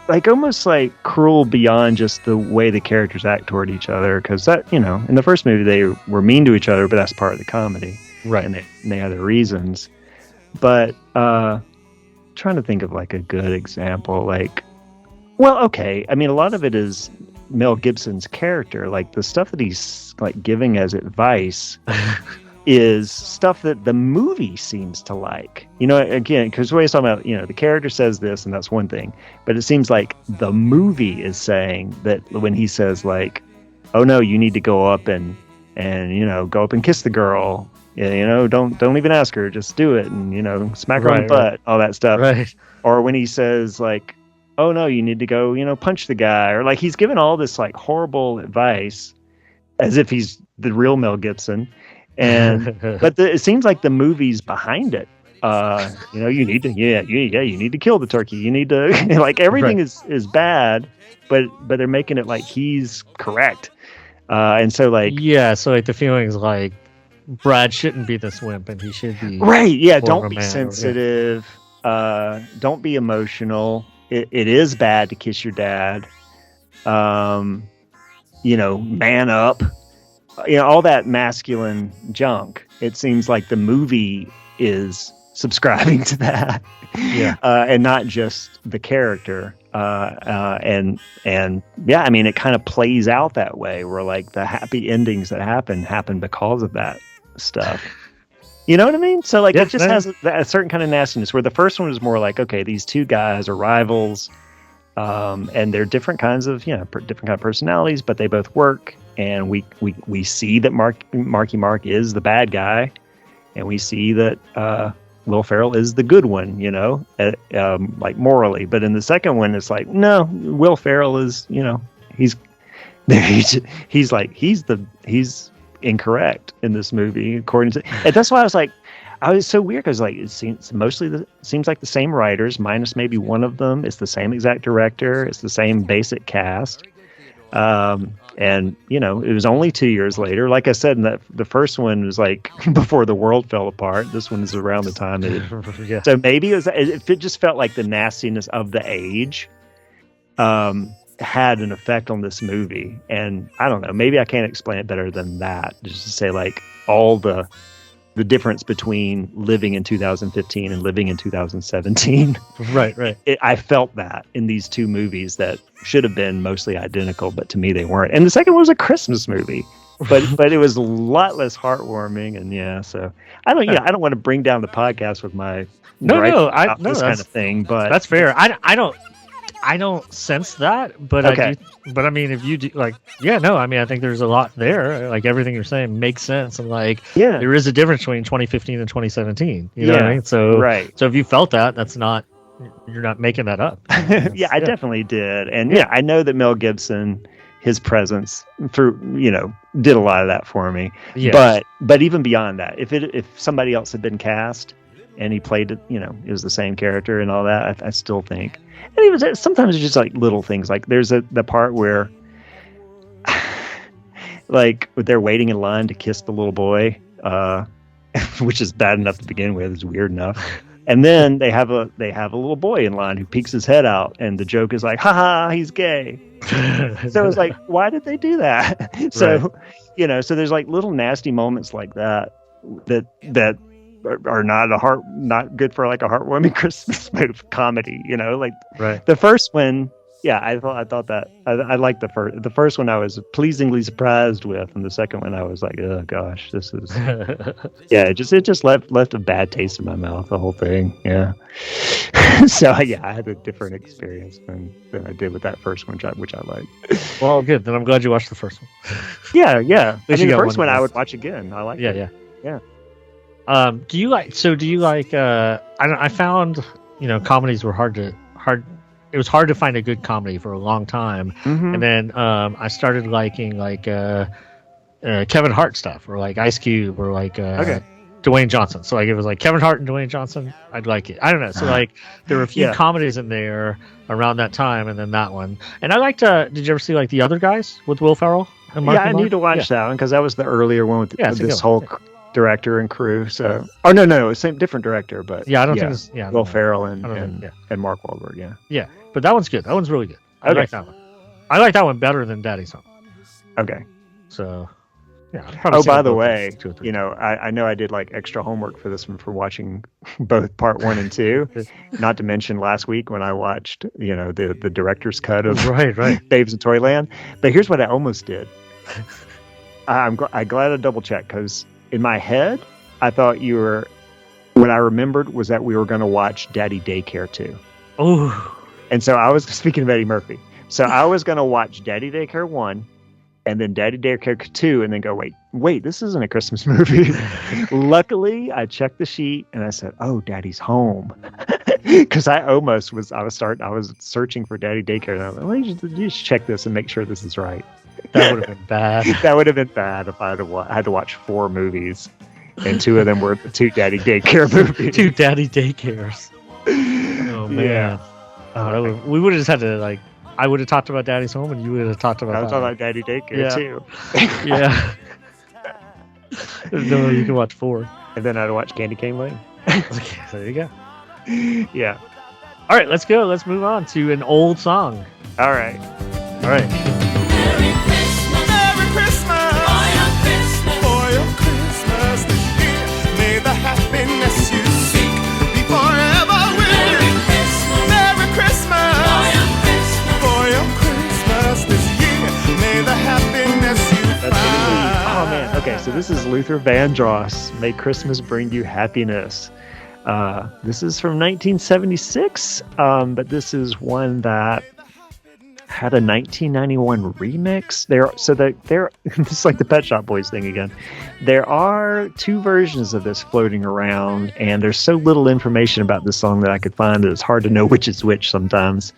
Like almost like cruel beyond just the way the characters act toward each other, because that, you know, in the first movie they were mean to each other, but that's part of the comedy, right? And they had their reasons. But trying to think of like a good example, like, well, okay, I mean, a lot of it is Mel Gibson's character, like the stuff that he's like giving as advice. Is stuff that the movie seems to like. You know, again, because we're talking about, you know, the character says this and that's one thing, but it seems like the movie is saying that when he says like, oh no, you need to go up and you know, go up and kiss the girl, you know, don't even ask her, just do it, and, you know, smack her on the butt, all that stuff. Right. Or when he says like, oh no, you need to go, punch the guy, or like he's given all this like horrible advice as if he's the real Mel Gibson. And but it seems like the movie's behind it. You need to you need to kill the turkey. You need to like everything is bad, but they're making it like he's correct. And so like so like the feeling is like Brad shouldn't be this wimp and he should be right. Yeah, don't be sensitive. Don't be emotional. It is bad to kiss your dad. Man up. All that masculine junk. It seems like the movie is subscribing to that, and not just the character. And yeah, I mean, it kind of plays out that way, where like the happy endings that happen because of that stuff. You know what I mean? So like it just has a certain kind of nastiness. Where the first one was more like, okay, these two guys are rivals, and they're different kinds of different kind of personalities, but they both work. And we see that Marky Mark is the bad guy, and we see that Will Ferrell is the good one, like morally. But in the second one, it's like, no, Will Ferrell is, he's incorrect in this movie according to. And that's why I was so weird because like it seems like the same writers minus maybe one of them. It's the same exact director. It's the same basic cast. And it was only 2 years later. Like I said, the first one was like before the world fell apart. This one is around the time that so maybe it just felt like the nastiness of the age had an effect on this movie. And I don't know, maybe I can't explain it better than that. Just to say like all the difference between living in 2015 and living in 2017. Right. I felt that in these two movies that should have been mostly identical, but to me they weren't. And the second one was a Christmas movie, but it was a lot less heartwarming. And so I don't want to bring down the podcast with my this kind of thing, but that's fair. I don't sense that, but okay. I do. But I mean, if you do, like, I think there's a lot there. Like everything you're saying makes sense, and like, there is a difference between 2015 and 2017. You know what I mean? So, right. So if you felt that, you're not making that up. I definitely did, and I know that Mel Gibson, his presence did a lot of that for me. Yes. But even beyond that, if somebody else had been cast and he played it, it was the same character and all that, I still think. And sometimes it's just like little things. Like there's the part where like they're waiting in line to kiss the little boy, which is bad enough to begin with. It's weird enough. And then they have a little boy in line who peeks his head out, and the joke is like, haha, he's gay. So it's like, why did they do that? So, so there's like little nasty moments like that are not good for like a heartwarming Christmas movie comedy, like the first one. Yeah, I thought that I liked the first one. I was pleasingly surprised with, and the second one I was like, oh gosh, this is it just left a bad taste in my mouth, the whole thing. Yeah. So I had a different experience than I did with that first one, which I liked. Well, good. Then I'm glad you watched the first one. Yeah. I mean, the first one I would watch again. I like it. Yeah. Do you like I found comedies were hard. It was hard to find a good comedy for a long time. Mm-hmm. And then I started liking like Kevin Hart stuff, or like Ice Cube, or like Dwayne Johnson. So like it was like Kevin Hart and Dwayne Johnson, I'd like it. I don't know. So like there were a few comedies in there around that time, and then that one. And I liked did you ever see like The Other Guys with Will Ferrell and Marky Mark? I need to watch that one because that was the earlier one with this whole director and crew. So no, same different director, but I don't think it's Will Ferrell and Mark Wahlberg. Yeah, but that one's good. That one's really good. I like that one. I like that one better than Daddy's Home. Okay. So by the way, I know I did like extra homework for this one for watching both part 1 and 2. Not to mention last week when I watched the director's cut of Babes in Toyland. But here's what I almost did. I'm glad I double checked, because in my head, I thought what I remembered was that we were going to watch Daddy Daycare 2. Oh. And so I was speaking of Eddie Murphy. So I was going to watch Daddy Daycare 1, and then Daddy Daycare 2, and then go, wait, this isn't a Christmas movie. Luckily, I checked the sheet and I said, "Oh, Daddy's Home," because I was searching for Daddy Daycare, and I was like, let me just check this and make sure this is right. That would have been bad. That would have been bad if I had to watch 4 movies, and 2 of them were the 2 Daddy Daycare movies. 2 Daddy Daycares. Oh man. Yeah. We would have just had to I would have talked about Daddy's Home, and you would have talked about. I was talking about Daddy Daycare too. Yeah. There's no way you can watch 4. And then I'd watch Candy Cane Lane. Okay, there you go. Yeah. All right, let's go. Let's move on to an old song. All right. Merry Christmas, for your Christmas this year. May the happiness you seek be forever with you. Merry Christmas, for your Christmas this year. May the happiness you find. Oh man. Okay, so this is Luther Vandross. May Christmas bring you happiness. This is from 1976, but this is one that had a 1991 remix. They're it's like the Pet Shop Boys thing again. There are 2 versions of this floating around, and there's so little information about this song that I could find that it's hard to know which is which sometimes.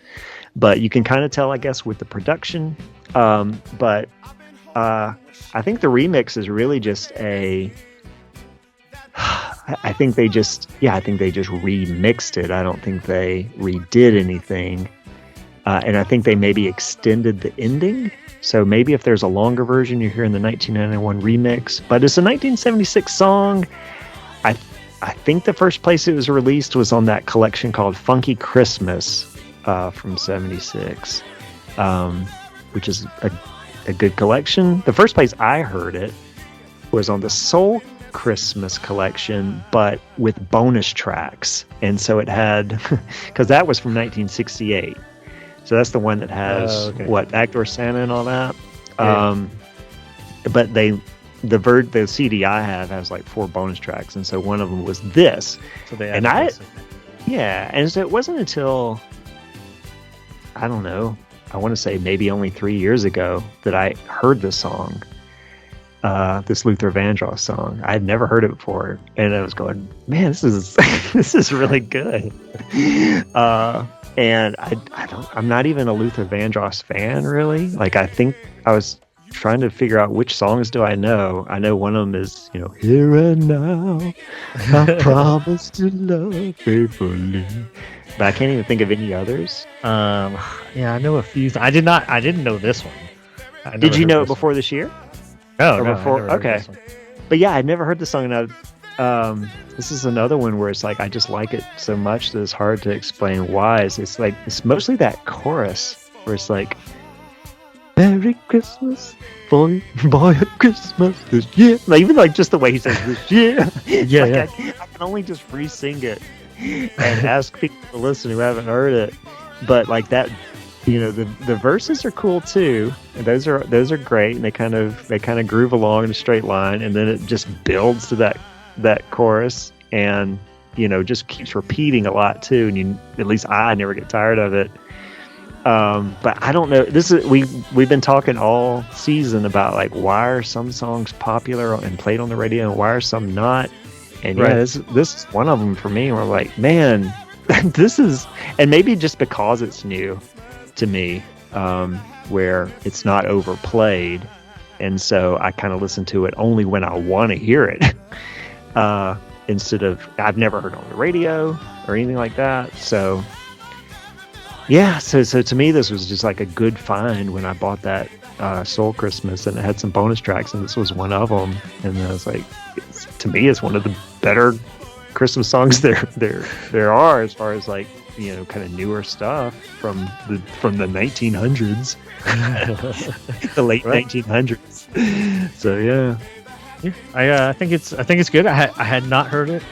But you can kind of tell, I guess, with the production. But I think the remix is really just I think they just remixed it. I don't think they redid anything. And I think they maybe extended the ending. So maybe if there's a longer version, you're hearing the 1991 remix. But it's a 1976 song. I think the first place it was released was on that collection called Funky Christmas from 76, which is a good collection. The first place I heard it was on the Soul Christmas collection, but with bonus tracks. And so it had, because that was from 1968. So that's the one that has Backdoor Santa and all that. Yeah. But the CD I have has like 4 bonus tracks, and so one of them was this. So and so it wasn't until, I don't know, I want to say maybe only 3 years ago that I heard this song, this Luther Vandross song. I had never heard it before, and I was going, man, this is really good. And I'm not even a Luther Vandross fan, really. Like, I think I was trying to figure out which songs do I know. I know one of them is, Here and Now, I Promise to Love Faithfully. But I can't even think of any others. Yeah, I know a few. I didn't know this one. Did you know it before this year? No, before. Okay. But yeah, I'd never heard the song, and this is another one where it's like I just like it so much that it's hard to explain why. It's mostly that chorus where it's like, Merry Christmas, boy, Christmas this year. Like, even like just the way he says this year. I can only just re-sing it and ask people to listen who haven't heard it. But like that, the verses are cool too. And those are great, and they kind of groove along in a straight line, and then it just builds to that chorus, and just keeps repeating a lot too, and at least I never get tired of it. But I don't know, we've been talking all season about like why are some songs popular and played on the radio and why are some not, and this is one of them for me where I'm like, man, this is, and maybe just because it's new to me, where it's not overplayed, and so I kind of listen to it only when I want to hear it. Instead of, I've never heard it on the radio or anything like that. So yeah, so to me this was just like a good find when I bought that Soul Christmas, and it had some bonus tracks, and this was one of them. And I was like, to me it's one of the better Christmas songs there are, as far as like, kind of newer stuff from the 1900s, the late 1900s. So yeah. Yeah, I think it's good. I had not heard it.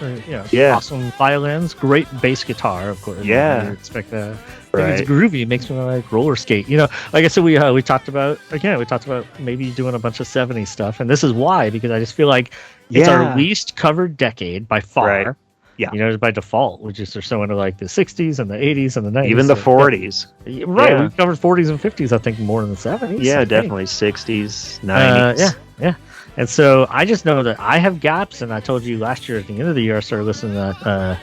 Awesome violins, great bass guitar, of course. Yeah, I expect that. I think it's groovy. It makes me like roller skate. Like I said, we talked about maybe doing a bunch of 70s stuff, and this is why, because I just feel like it's our least covered decade by far. Right. Yeah. You know, by default, we just are so into like the 60s and the 80s and the 90s. Even the so, 40s. yeah. Right. Yeah. We covered 40s and 50s, I think, more than the 70s. Yeah, I definitely. think. 60s, 90s. Yeah. And so I just know that I have gaps, and I told you last year at the end of the year I started listening to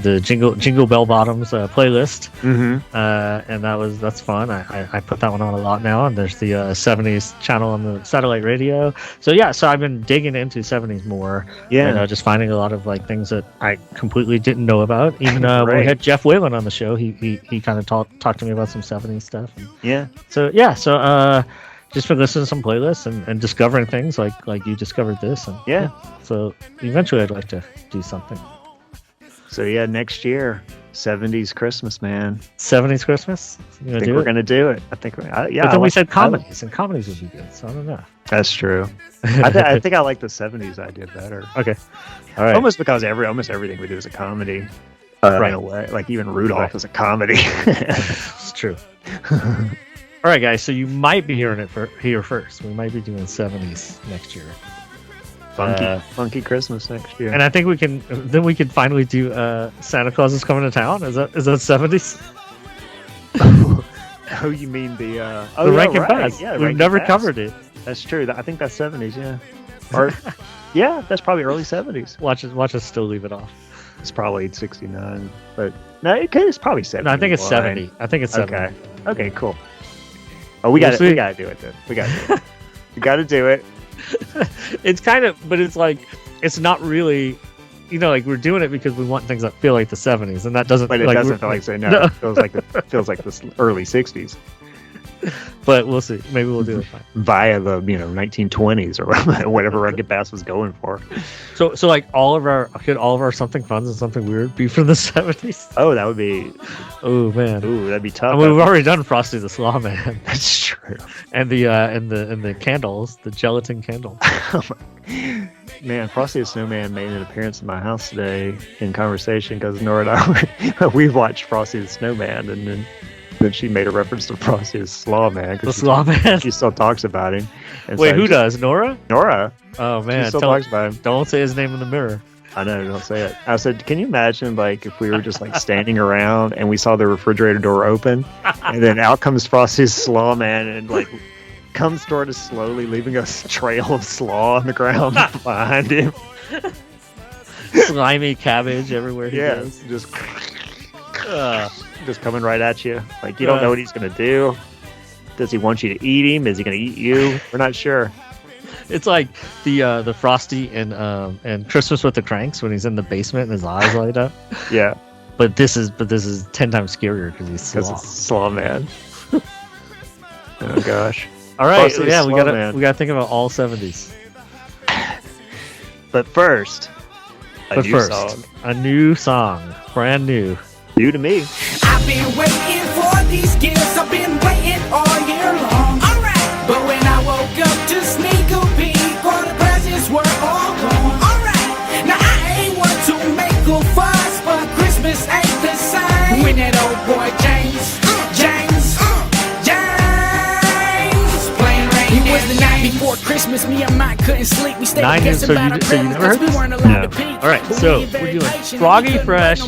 the Jingle Bell Bottoms playlist, and that's fun. I put that one on a lot now, and there's the 70s channel on the satellite radio. So I've been digging into 70s more, and just finding a lot of like things that I completely didn't know about. Even when we had Jeff Whalen on the show, he kind of talked to me about some 70s stuff. And, So just been listening to some playlists and discovering things like you discovered this. And so eventually I'd like to do something. So next year, 70s Christmas, man. 70s Christmas? I think we're going to do it. I think, But then we said comedies, and comedies would be good, so I don't know. That's true. I think I like the 70s idea better. Okay. All right. Almost because almost everything we do is a comedy. In a way. Like even Rudolph is a comedy. It's true. All right, guys, so you might be hearing it here first. We might be doing 70s next year. Funky Christmas next year. And I think we can finally do Santa Claus is Coming to Town. Is that 70s? Oh, you mean the Rankin Bass? Yeah, we've never covered it. That's true. I think that's 70s. Yeah, or that's probably early 70s. Watch us still leave it off. It's probably 69, but no, it's probably 70. No, I think it's 70. I think it's 70. Okay, cool. Oh, we got to do it then. We got to do it. It's kind of, but it's like, it's not really, like we're doing it because we want things that feel like the 70s, and that doesn't. But it doesn't feel like saying no. It feels like the early 60s. But we'll see. Maybe we'll do it via the 1920s or whatever Rankin Bass was going for. So like all of our something funs and something weird be from the 70s. Oh, that would be. Oh man. Ooh, that'd be tough. I mean, we've already done Frosty the Snowman. That's true. And the candles, the gelatin candle. Man, Frosty the Snowman made an appearance in my house today in conversation because Nora and I we watched Frosty the Snowman, and then she made a reference to Frosty the Slaw Man. The Slaw Man? She still talks about him. And wait, who does? Nora? Nora. Oh, man. She still talks about him. Don't say his name in the mirror. I know, don't say it. I said, can you imagine, like, if we were just, like, standing around and we saw the refrigerator door open, and then out comes Frosty's Slaw Man and, like, comes toward us slowly, leaving a trail of slaw on the ground behind him. Slimy cabbage everywhere he goes. Just coming right at you. Like, you don't know what he's going to do. Does he want you to eat him? Is he going to eat you? We're not sure. It's like the Frosty and Christmas with the Cranks when he's in the basement and his eyes light up. Yeah. But this is 10 times scarier because he's Slaw. Because it's Slaw Man. Oh gosh. All right. Frosty's Yeah, we Slaw gotta think about all 70s. But first, a new song, brand new. New to me. I've been waiting for these gifts. I've been waiting all year long. Alright. But when I woke up to sneak a peek, all the presents were all gone. Alright. Now I ain't one to make a fuss, but Christmas ain't the same. When that old boy James playing Reindeer. It was the night before Christmas. Me and Mike couldn't sleep. We stayed guessing about our presents because we weren't allowed to peek. All right, so we're doing Froggy Fresh,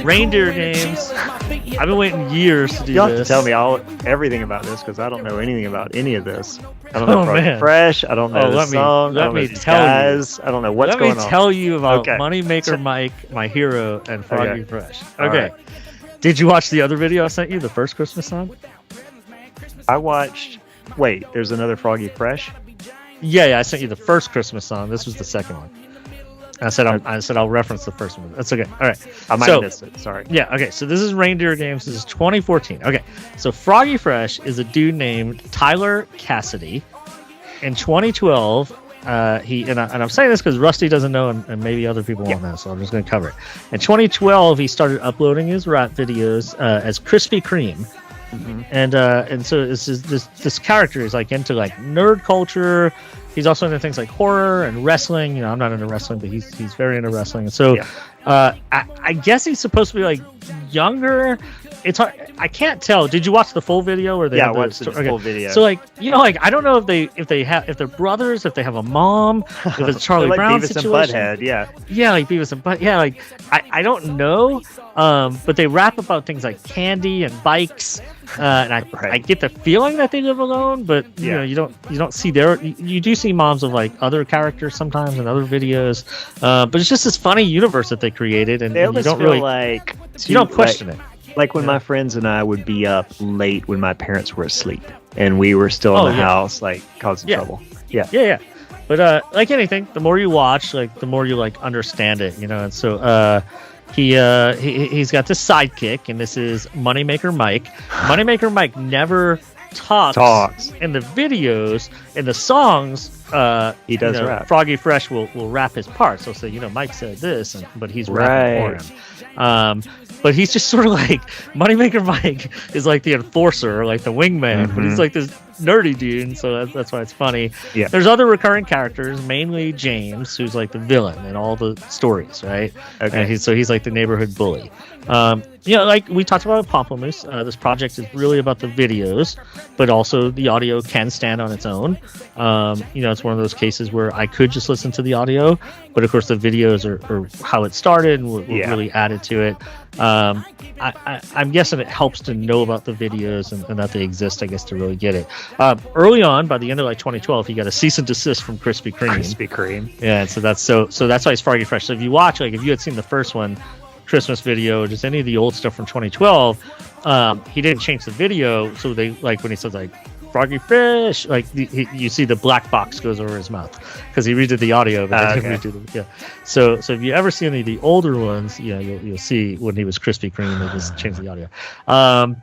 Reindeer games. I've been waiting years to do You'll this. have to tell me everything about this because I don't know anything about any of this. I don't know man. Fresh. I don't know the song. Let me tell guys. I don't know what's going on. Let me tell you about Moneymaker Mike, my hero, and Froggy Fresh. Okay. Right. Did you watch the other video I sent you, the first Christmas song? I watched. Wait, there's another Froggy Fresh? Yeah, I sent you the first Christmas song. This was the second one. I said I'll reference the first one. That's okay. All right. I might have missed it. Sorry. Yeah. Okay. So this is Reindeer Games. This is 2014. Okay. So Froggy Fresh is a dude named Tyler Cassidy. In 2012, he and I'm saying this because Rusty doesn't know, and maybe other people won't know, so I'm just going to cover it. In 2012, he started uploading his rap videos as Krispy Kreme. Mm-hmm. And so it's this character is like into like nerd culture. He's also into things like horror and wrestling. You know, I'm not into wrestling, but he's very into wrestling. And so I guess he's supposed to be like younger. It's hard. I can't tell. Did you watch the full video or they? Yeah, I had watched the full video. So like I don't know if they're brothers, if they have a mom, if it's a Charlie like Brown Beavis situation. and Butthead, yeah. Yeah, like Beavis and Butt. Yeah, like I don't know. But they rap about things like candy and bikes. And I get the feeling that they live alone, but you don't see you do see moms of like other characters sometimes in other videos, but it's just this funny universe that they created, and you don't really like you don't question it. Like when my friends and I would be up late when my parents were asleep, and we were still in the house, like causing trouble. Yeah. But like anything, the more you watch, like the more you like understand it, And so he's got this sidekick, and this is Moneymaker Mike. Moneymaker Mike never talks in the videos. In the songs, he does rap. Froggy Fresh will rap his parts. So say, Mike said this, but he's rapping for him. But he's just sort of like Moneymaker Mike is like the enforcer, like the wingman, but he's like this nerdy dude, and so that's why it's funny. Yeah. There's other recurring characters, mainly James, who's like the villain in all the stories, right? Okay. And he's like the neighborhood bully. Like we talked about Pomplamoose, this project is really about the videos, but also the audio can stand on its own. It's one of those cases where I could just listen to the audio, but of course the videos are how it started and were really added to it. I'm guessing it helps to know about the videos and that they exist, I guess, to really get it. Early on, by the end of like 2012, he got a cease and desist from Krispy Kreme. Yeah, so that's why it's Froggy Fresh. So if you watch, like if you had seen the first one, Christmas video, or just any of the old stuff from 2012, he didn't change the video, so they like when he says like Froggy Fresh, like you see the black box goes over his mouth because he redid the audio, but they didn't redo the So if you ever see any of the older ones, you'll see when he was Krispy Kreme, they just changed the audio.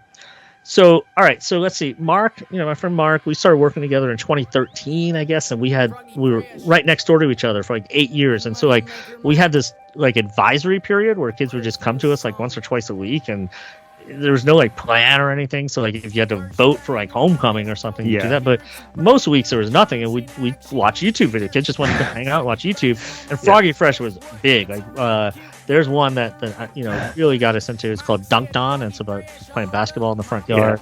So all right, so let's see, Mark, my friend Mark, we started working together in 2013, I guess, and we were right next door to each other for like 8 years, and so like we had this like advisory period where kids would just come to us like once or twice a week, and there was no like plan or anything. So like if you had to vote for like homecoming or something, you do that. But most weeks there was nothing, and we'd watch YouTube videos. Kids just wanted to hang out and watch YouTube. And Froggy Fresh was big. Like there's one that really got us into. It's called Dunked On, and it's about just playing basketball in the front yard.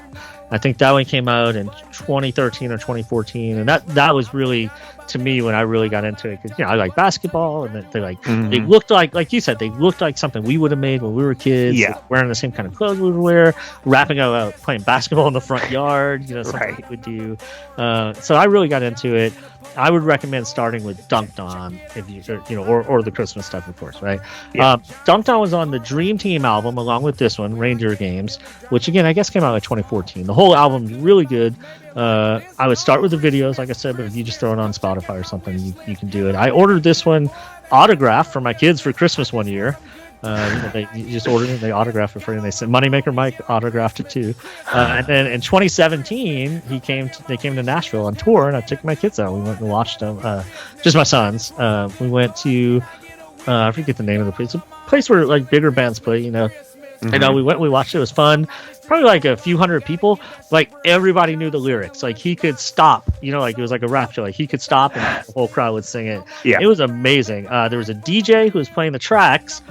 I think that one came out in 2013 or 2014, and that was really, to me, when I really got into it, because I like basketball, and they like they looked like you said, they looked like something we would have made when we were kids. Like wearing the same kind of clothes we would wear, rapping about playing basketball in the front yard, something we would do. So I really got into it. I would recommend starting with Dunked On if you or the Christmas stuff, of course, right? Dunked On was on the Dream Team album along with this one, Reindeer Games, which again I guess came out like 2014. The whole album is really good. I would start with the videos, like I said, but if you just throw it on Spotify or something, you can do it. I ordered this one autographed for my kids for Christmas one year. You just ordered it, they autographed it for you, and they said Moneymaker Mike autographed it too. And then in 2017, they came to Nashville on tour, and I took my kids out. We went and watched them, just my sons. We went to I forget the name of the place. It's a place where like bigger bands play, And we went, we watched it. It was fun. Probably like a few hundred people. Like everybody knew the lyrics. Like he could stop. Like it was like a rap show. Like he could stop, and the whole crowd would sing it. Yeah, it was amazing. There was a DJ who was playing the tracks.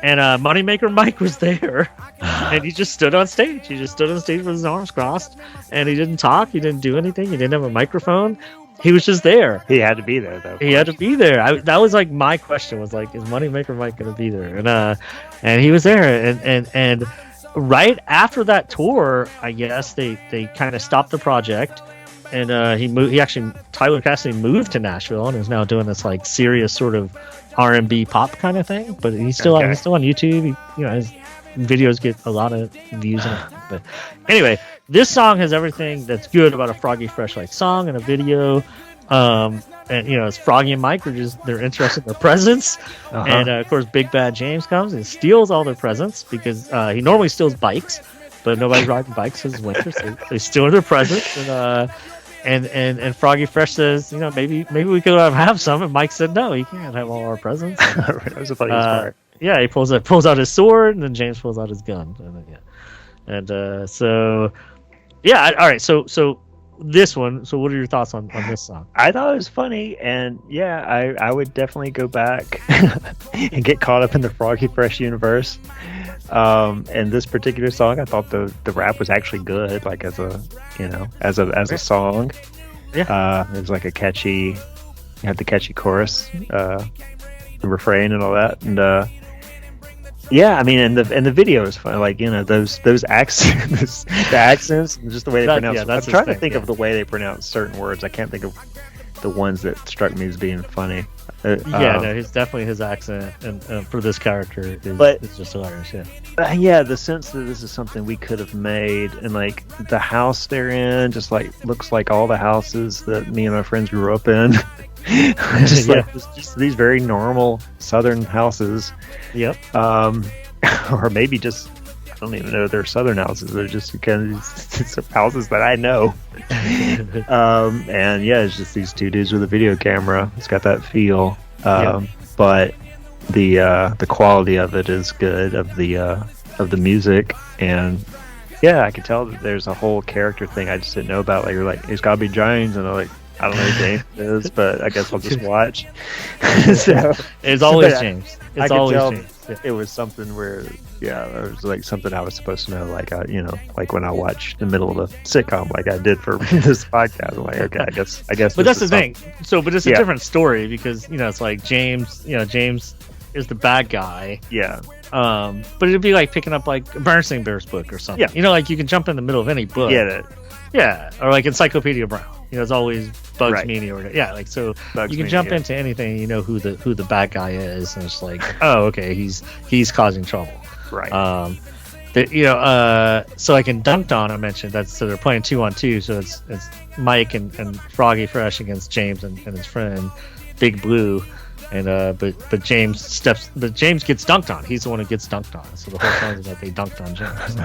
And Moneymaker Mike was there, and he just stood on stage. He just stood on stage with his arms crossed, and he didn't talk. He didn't do anything. He didn't have a microphone. He was just there. He had to be there, though. He had to be there. That was like my question was like, is Moneymaker Mike going to be there? And he was there. And right after that tour, I guess they kind of stopped the project. And Tyler Cassidy moved to Nashville and is now doing this like serious sort of R&B pop kind of thing. But he's still on YouTube. His videos get a lot of views. But anyway, this song has everything that's good about a Froggy Fresh like song and a video. And it's Froggy and Mike they're interested in their presents. And of course, Big Bad James comes and steals all their presents because he normally steals bikes, but nobody's riding bikes because it's winter, so they steal their presents. And Froggy Fresh says, maybe we could have some. And Mike said, no, you can't have all our presents. That was the funniest part. Yeah, he pulls out his sword, and then James pulls out his gun. All right. So this one. So what are your thoughts on this song? I thought it was funny, and yeah, I would definitely go back and get caught up in the Froggy Fresh universe. And this particular song, I thought the rap was actually good, like as a as a song. Yeah, it was like a catchy, you had the catchy chorus, the refrain, and all that, and yeah, I mean, and the video is fun. Like, those accents, the accents, and just the way they pronounce. Yeah, that's I'm trying to thing, think of the way they pronounce certain words. I can't think of the ones that struck me as being funny. It's definitely his accent, and for this character, is just hilarious. Yeah, yeah, the sense that this is something we could have made, and like the house they're in, just like looks like all the houses that me and my friends grew up in. Just these very normal Southern houses. Yep. Or maybe just, I don't even know they're Southern houses. They're just kind of houses that I know. And yeah, it's just these two dudes with a video camera. It's got that feel. But the quality of it is good, of the music, and yeah, I could tell that there's a whole character thing I just didn't know about. Like, you're like, it's gotta be James, and I'm like, I don't know who James is, but I guess I'll just watch. So it's always James. It's always James. Yeah. It was something where, it was like something I was supposed to know, like like when I watched the middle of a sitcom, like I did for this podcast. I'm like, okay, I guess. But that's the thing. So, but it's a different story because it's like James. James is the bad guy. Yeah. But it'd be like picking up like a Bernstein Bears book or something. Yeah. Like you can jump in the middle of any book. Get it. Yeah, or like Encyclopedia Brown. It's always Bugs Meany or whatever. Yeah, like so Bugs you can Meany, jump into anything. You know who the bad guy is, and it's like, oh, okay, he's causing trouble. Right. So like in Dunked On, I mentioned that. So they're playing 2-on-2. So it's Mike and Froggy Fresh against James and his friend Big Blue. And but James gets dunked on. He's the one who gets dunked on. So the whole song is about they dunked on James.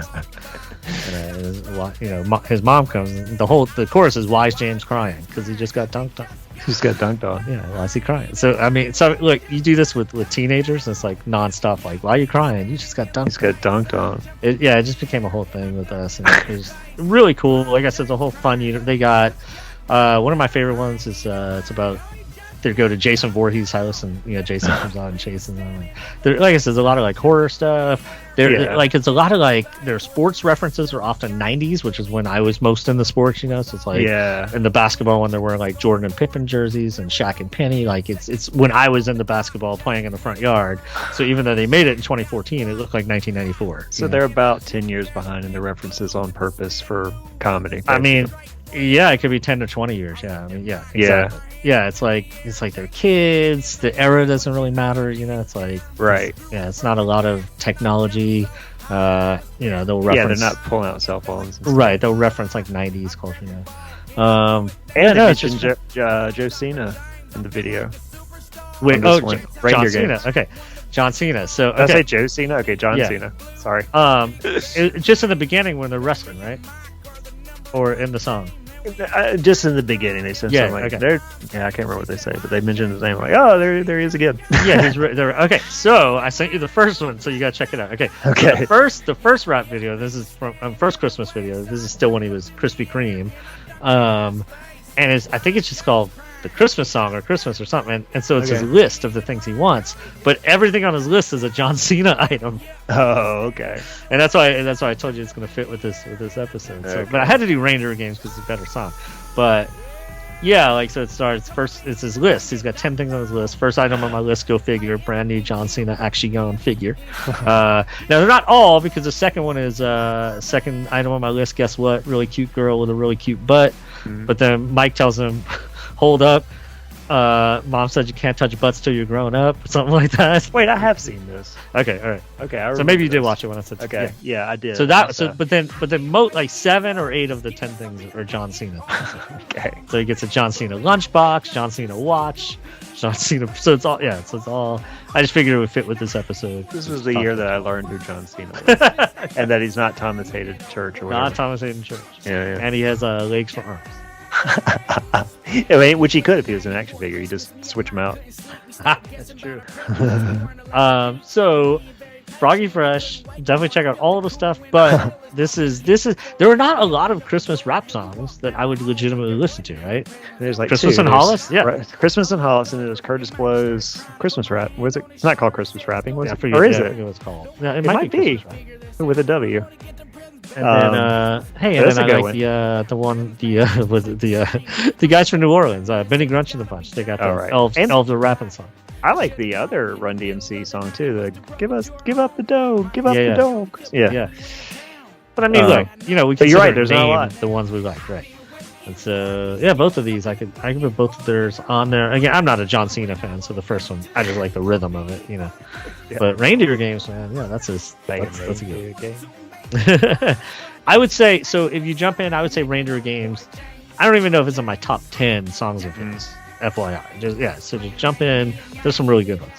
And, his mom comes. And the chorus is, "Why is James crying? Because he just got dunked on." He just got dunked on. Yeah, why is he crying? So I mean, look, you do this with teenagers. And it's like nonstop. Like, why are you crying? You just got dunked. He's got dunked on. It just became a whole thing with us, and it was really cool. Like I said, the whole fun unit. They got one of my favorite ones is it's about. They go to Jason Voorhees' house, and Jason comes on and chases them. And like I said, there's a lot of like horror stuff. Like it's a lot of like their sports references are often 90s, which is when I was most in the sports. So it's like in the basketball when they're wearing like Jordan and Pippen jerseys and Shaq and Penny. Like it's when I was in the basketball playing in the front yard. So even though they made it in 2014, it looked like 1994. So they're about 10 years behind in the references on purpose for comedy. I mean. Yeah, it could be 10 to 20 years. Yeah, I mean, yeah, exactly. Yeah, it's like they're kids. The era doesn't really matter. It's like it's not a lot of technology. They'll reference. Yeah, they're not pulling out cell phones. Right, they'll reference like 90s culture. And they mentioned Joe Cena in the video. Wait, Reindeer John Cena. games. Okay, John Cena. So did I say Joe Cena? Okay, John Cena. Sorry. Just in the beginning when they're wrestling, right? Or in the song? Just in the beginning, they said something like, I can't remember what they say, but they mentioned his name. Like, oh, there he is again. Yeah, okay. So I sent you the first one, so you gotta check it out. Okay. So the first rap video. This is from first Christmas video. This is still when he was Krispy Kreme, and I think it's just called the Christmas song or Christmas or something. And so it's his list of the things he wants, but everything on his list is a John Cena item. Oh, okay. And that's why I told you it's going to fit with this episode. So, but I had to do Reindeer games because it's a better song. But yeah, like so it starts first. It's his list. He's got 10 things on his list. First item on my list, go figure. Brand new John Cena Action figure. Now they're not all because the second one is second item on my list. Guess what? Really cute girl with a really cute butt. Mm-hmm. But then Mike tells him, "Hold up. Mom said you can't touch butts till you're grown up," or something like that. Wait, I have seen this. Okay, all right. Okay, so maybe you did watch it when I said. Okay, yeah I did. So but then like 7 or 8 of the 10 things are John Cena. Okay. So he gets a John Cena lunchbox, John Cena watch, John Cena. So it's all So it's all. I just figured it would fit with this episode. This was the year that I learned who John Cena was, and that he's not Thomas Hated Church or whatever. Not Thomas Haden Church. Yeah. And he has legs for arms. Which he could if he was an action figure. You just switch him out. That's true. So Froggy Fresh. Definitely check out all of the stuff. But this is. There are not a lot of Christmas rap songs that I would legitimately listen to. Right? There's like Christmas two. and There's Hollis. Yeah. Christmas and Hollis, and there's Curtis Blow's Christmas rap. Was it? It's not called Christmas rapping. Was Yeah, I it? forget, Or is I it? forget what it's called. Yeah, it might be. Christmas rap. With a W. And then, hey, and that's then a I good like the the guys from New Orleans, Benny Grunch and the Bunch. They got the right. elves are rapping song. I like the other Run DMC song too. The give up the dough, give up Yeah, the yeah. dough. Yeah. Yeah. But I mean, look, we but can you're right, there's not a lot. the ones we like, right? And so, yeah, both of these I can put both of theirs on there. Again, I'm not a John Cena fan, so the first one I just like the rhythm of it, Yeah. But Reindeer Games, man, yeah, that's a good game. I would say so. If you jump in, I would say Reindeer Games. I don't even know if it's in my top 10 songs of his. FYI, so just jump in. There's some really good ones.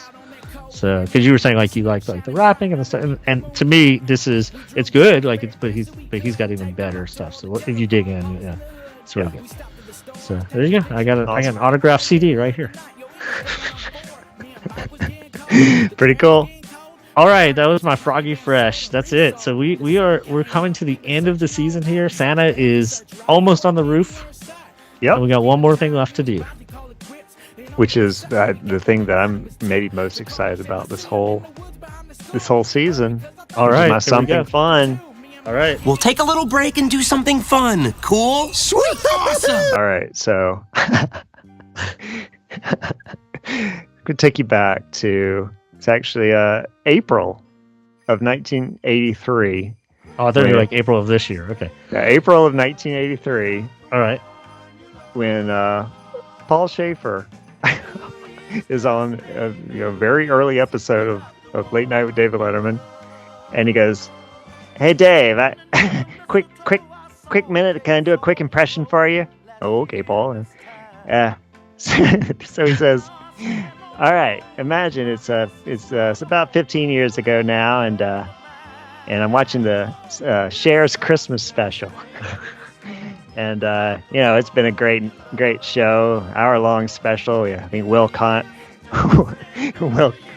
So because you were saying like you like the rapping and the stuff, and to me it's good. But he's got even better stuff. So if you dig in, yeah, it's really good. So there you go. I got an autographed CD right here. Pretty cool. All right, that was my Froggy Fresh. That's it. So we're coming to the end of the season here. Santa is almost on the roof. Yep. And we got one more thing left to do. Which is the thing that I'm maybe most excited about this whole season. All right, my something fun. All right, we'll take a little break and do something fun. Cool? Sweet. Awesome. All right, so could take you back to it's actually April of 1983. Oh, I thought you were like April of this year. Okay. April of 1983. All right. When Paul Shaffer is on a very early episode of Late Night with David Letterman, and he goes, "Hey Dave, quick minute, can I do a quick impression for you?" Oh, okay, Paul. So he says, "All right, imagine it's about 15 years ago now, and I'm watching the Cher's Christmas special." And it's been a great show, hour-long special. Yeah, I think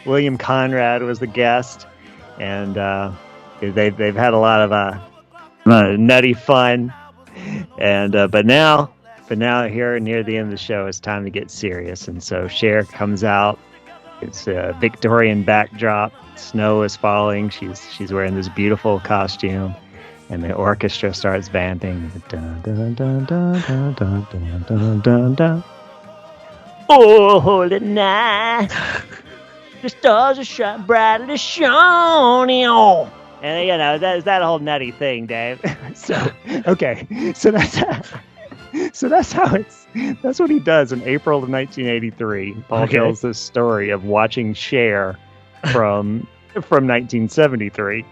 William Conrad was the guest, and they've had a lot of nutty fun. And but now here near the end of the show, it's time to get serious. And so Cher comes out. It's a Victorian backdrop. Snow is falling. She's wearing this beautiful costume. And the orchestra starts vamping. Dun, dun, dun, dun, dun, dun, dun, dun, dun, dun. Oh, holy night, the stars are shine brightly shining on. And that whole nutty thing, Dave. So that's what he does in April of 1983. Paul tells this story of watching Cher from 1973.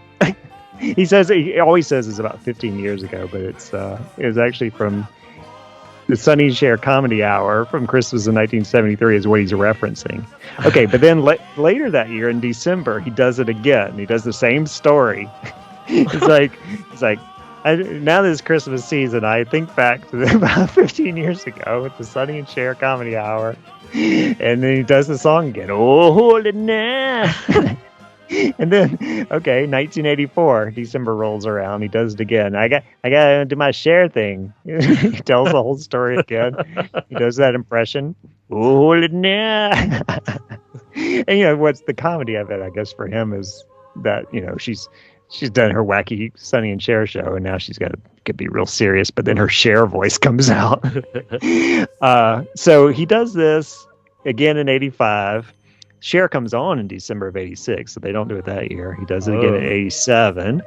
He always says it's about 15 years ago, but it was actually from the Sonny and Cher Comedy Hour from Christmas in 1973 is what he's referencing. Okay, but then later that year in December, he does it again. He does the same story. He's like, now this Christmas season, I think back to about 15 years ago with the Sonny and Cher Comedy Hour, and then he does the song again. Oh, holy night. And then, 1984, December rolls around. He does it again. I got to do my Cher thing. He tells the whole story again. He does that impression. Oh, nah. And what's the comedy of it? I guess for him is that she's done her wacky Sonny and Cher show, and now she's got to be real serious. But then her Cher voice comes out. So he does this again in '85. Cher comes on in December of 86, so they don't do it that year. He does it again in 87.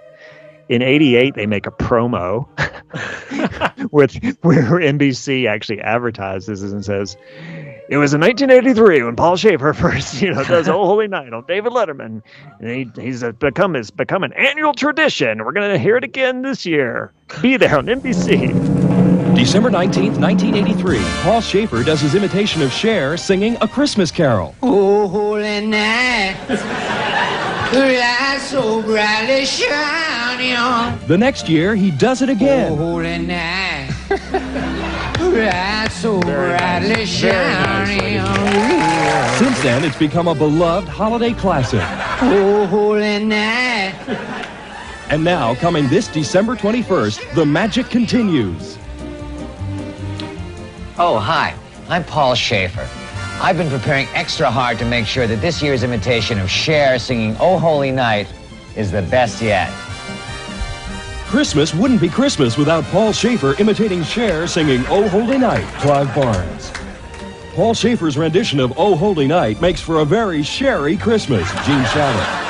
In 88, they make a promo where NBC actually advertises and says, "It was in 1983 when Paul Shaffer first, does Oh Holy Night on David Letterman. And he's become an annual tradition. We're going to hear it again this year. Be there on NBC." December 19th, 1983, Paul Shaffer does his imitation of Cher singing A Christmas Carol. Oh, holy night, the lights so brightly shining on. The next year, he does it Oh, again. holy night, the lights so brightly shining on. Since then, it's become a beloved holiday classic. Oh, holy night. And now, coming this December 21st, the magic continues. Oh, hi. I'm Paul Shaffer. I've been preparing extra hard to make sure that this year's imitation of Cher singing Oh Holy Night is the best yet. Christmas wouldn't be Christmas without Paul Shaffer imitating Cher singing Oh Holy Night, Clive Barnes. Paul Shaffer's rendition of Oh Holy Night makes for a very Sherry Christmas, Gene Shalit.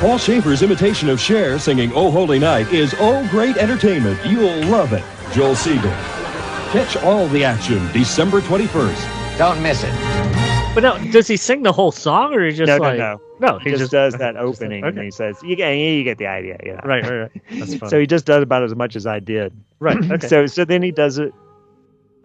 Paul Shaffer's imitation of Cher singing Oh Holy Night is oh great entertainment. You'll love it, Joel Siegel. Catch all the action December 21st. Don't miss it. But no, does he sing the whole song, or he just No, he just does that okay. opening, and Okay. he says, "You get the idea." Yeah. Right. That's fun. So he just does about as much as I did. Right. Okay. So then he does it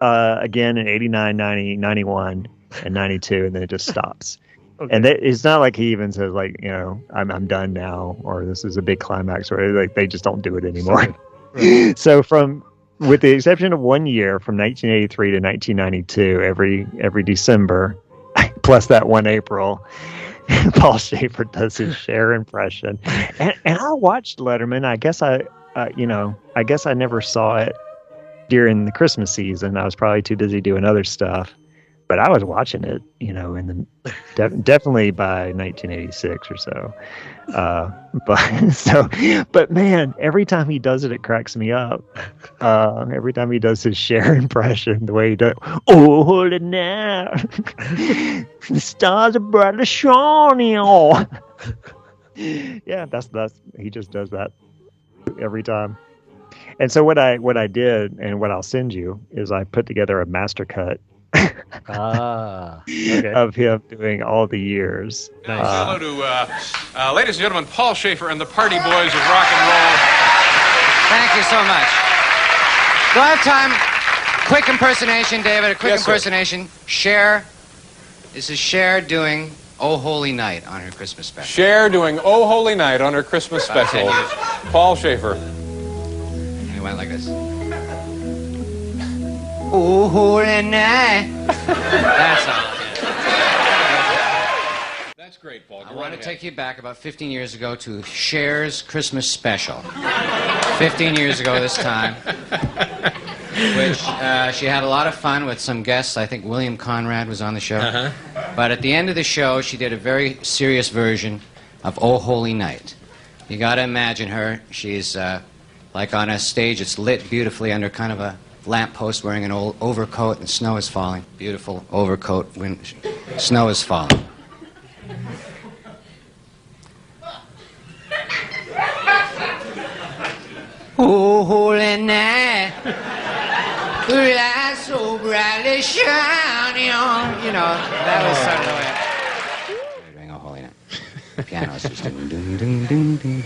again in 89, 90, 91, and 92, and then it just stops. Okay. And it's not like he even says like, I'm done now, or this is a big climax, or like they just don't do it anymore. Right. So with the exception of 1 year, from 1983 to 1992, every December, plus that one April, Paul Shaffer does his Cher impression. And I watched Letterman. I guess I never saw it during the Christmas season. I was probably too busy doing other stuff. But I was watching it, definitely by 1986 or so. But man, every time he does it, it cracks me up. Every time he does his Cher impression, the way he does, oh holy night, the stars are brightly shining. Yeah, that's he just does that every time. And so what I did, and what I'll send you, is I put together a master cut. Okay. Of him doing all the years. Nice. Hello to, ladies and gentlemen, Paul Shaffer and the Party Boys of Rock and Roll. Thank you so much. Do I have time? Quick impersonation, David. A quick Yes, sir. impersonation. Cher. This is Cher doing Oh Holy Night on her Christmas special. Cher doing Oh Holy Night on her Christmas About special. 10 years. Paul Shaffer. And it went like this. Oh, holy night. That's all. That's great, Paul. I want to take you back about 15 years ago to Cher's Christmas special. 15 years ago this time. Which she had a lot of fun with some guests. I think William Conrad was on the show. Uh-huh. But at the end of the show, she did a very serious version of Oh Holy Night. You got to imagine her. She's like on a stage. It's lit beautifully under kind of a lamppost, wearing an old overcoat, and snow is falling. Beautiful overcoat when snow is falling. Oh, holy night, light so brightly shining on. That was sort of the way. We're doing Oh Holy Night. The piano is just ding, ding, ding, ding, ding.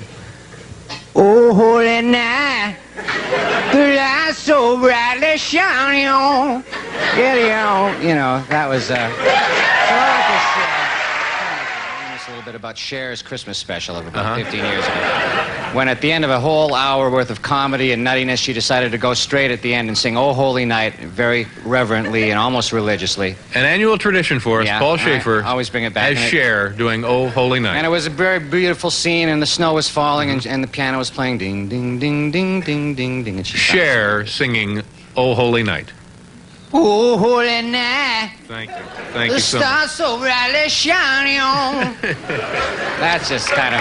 Oh, holy night, the light so brightly shining on. That was, so I like this, a little bit about Cher's Christmas special of about 15 years ago. When at the end of a whole hour worth of comedy and nuttiness, she decided to go straight at the end and sing Oh Holy Night very reverently and almost religiously. An annual tradition for us, Yeah, Paul Shaffer. I always bring it back. As Cher doing Oh Holy Night. And it was a very beautiful scene, and the snow was falling, and the piano was playing ding, ding, ding, ding, ding, ding, ding. And she Cher singing Oh Holy Night. Oh, holy night, Thank you. Thank the you so much. stars so brightly shining on. That's just kind of,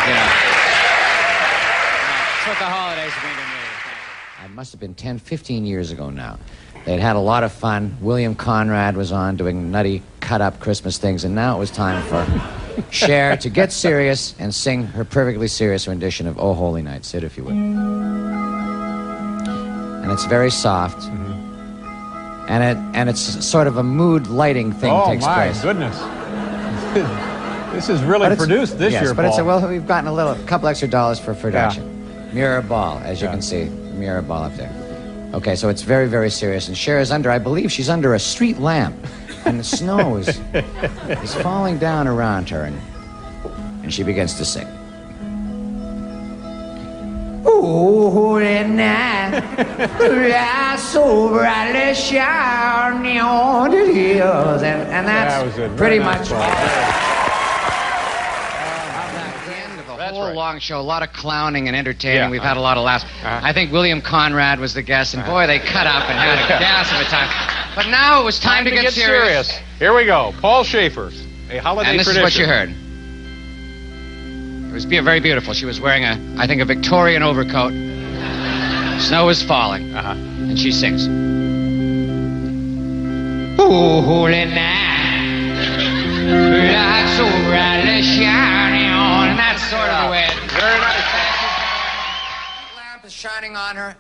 That's what the holidays mean to me. It must have been 10, 15 years ago now. They'd had a lot of fun. William Conrad was on doing nutty, cut-up Christmas things, and now it was time for Cher to get serious and sing her perfectly serious rendition of Oh Holy Night. Sit, if you would. And it's very soft. And it's sort of a mood lighting thing takes place. Goodness. This is really produced this year, but Paul. we've gotten a couple extra dollars for production. Mirror ball, as you can see. Mirror ball up there. Okay, so it's very, very serious. And Cher is I believe she's under a street lamp. And the snow is falling down around her. And she begins to sing. Oh, holy night, light so brightly shining on the hills. And that's was good. pretty Very nice, much Paul. all of that whole right. long show, a lot of clowning and entertaining. Yeah, We've had a lot of laughs. I think William Conrad was the guest, and boy, they cut up and had a gas of a time. But now it was time to get serious. Here we go. Paul Schaefer, a holiday And this tradition. is what you heard. It was very beautiful. She was wearing I think a Victorian overcoat. Snow was falling. And she sings. Oh, holy night, lights so brightly shining on. And that's sort of the way it is. Very nice. Lamp is shining on her.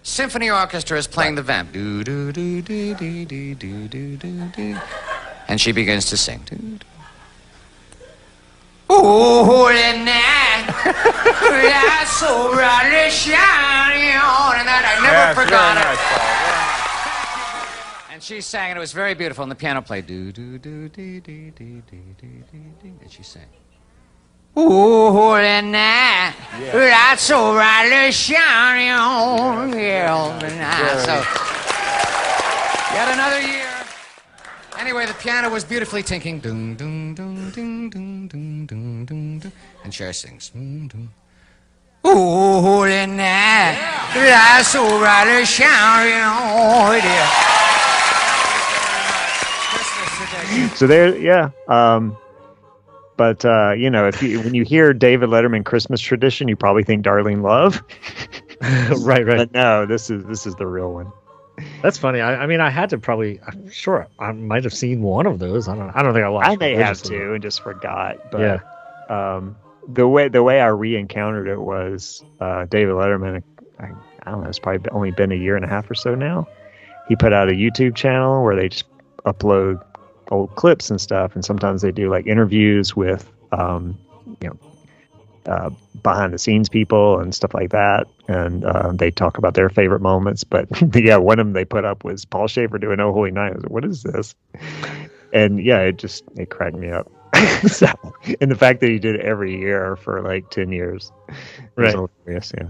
Symphony orchestra is playing the vamp. Do, do, do, do, do, do, do, do, do, do. And she begins to sing. Do, do. Oh, holy night, lights so brightly shining on. And that I never forgot it. Nice, Paul. And she sang, and it was very beautiful. And the piano played. Do, do, do, do, do, do, do, do, do. And she sang. Oh, holy night, lights so brightly shining on. So, yet another year. Anyway, the piano was beautifully tinkling. Dun, dun, dun, dun, dun, dun, dun, dun, dun. And Cher sings. Dun, dun. Oh, holy night, lights so brightly shining on. So there, yeah. But you know, when you hear David Letterman Christmas tradition, you probably think Darlene Love. Right. But no, this is the real one. That's funny. I mean, I had to probably. I'm sure I might have seen one of those. I don't think I watched. I may have religiously. too, and just forgot. But Yeah. the way I re-encountered it was David Letterman. I don't know. It's probably only been a year and a half or so now. He put out a YouTube channel where they just upload old clips and stuff, and sometimes they do like interviews with behind the scenes people and stuff like that, and they talk about their favorite moments. But yeah, one of them they put up was Paul Schaefer doing "Oh Holy Night." I was like, what is this? And yeah, it cracked me up. So, and the fact that he did it every year for like 10 years, Right? Hilarious, yeah.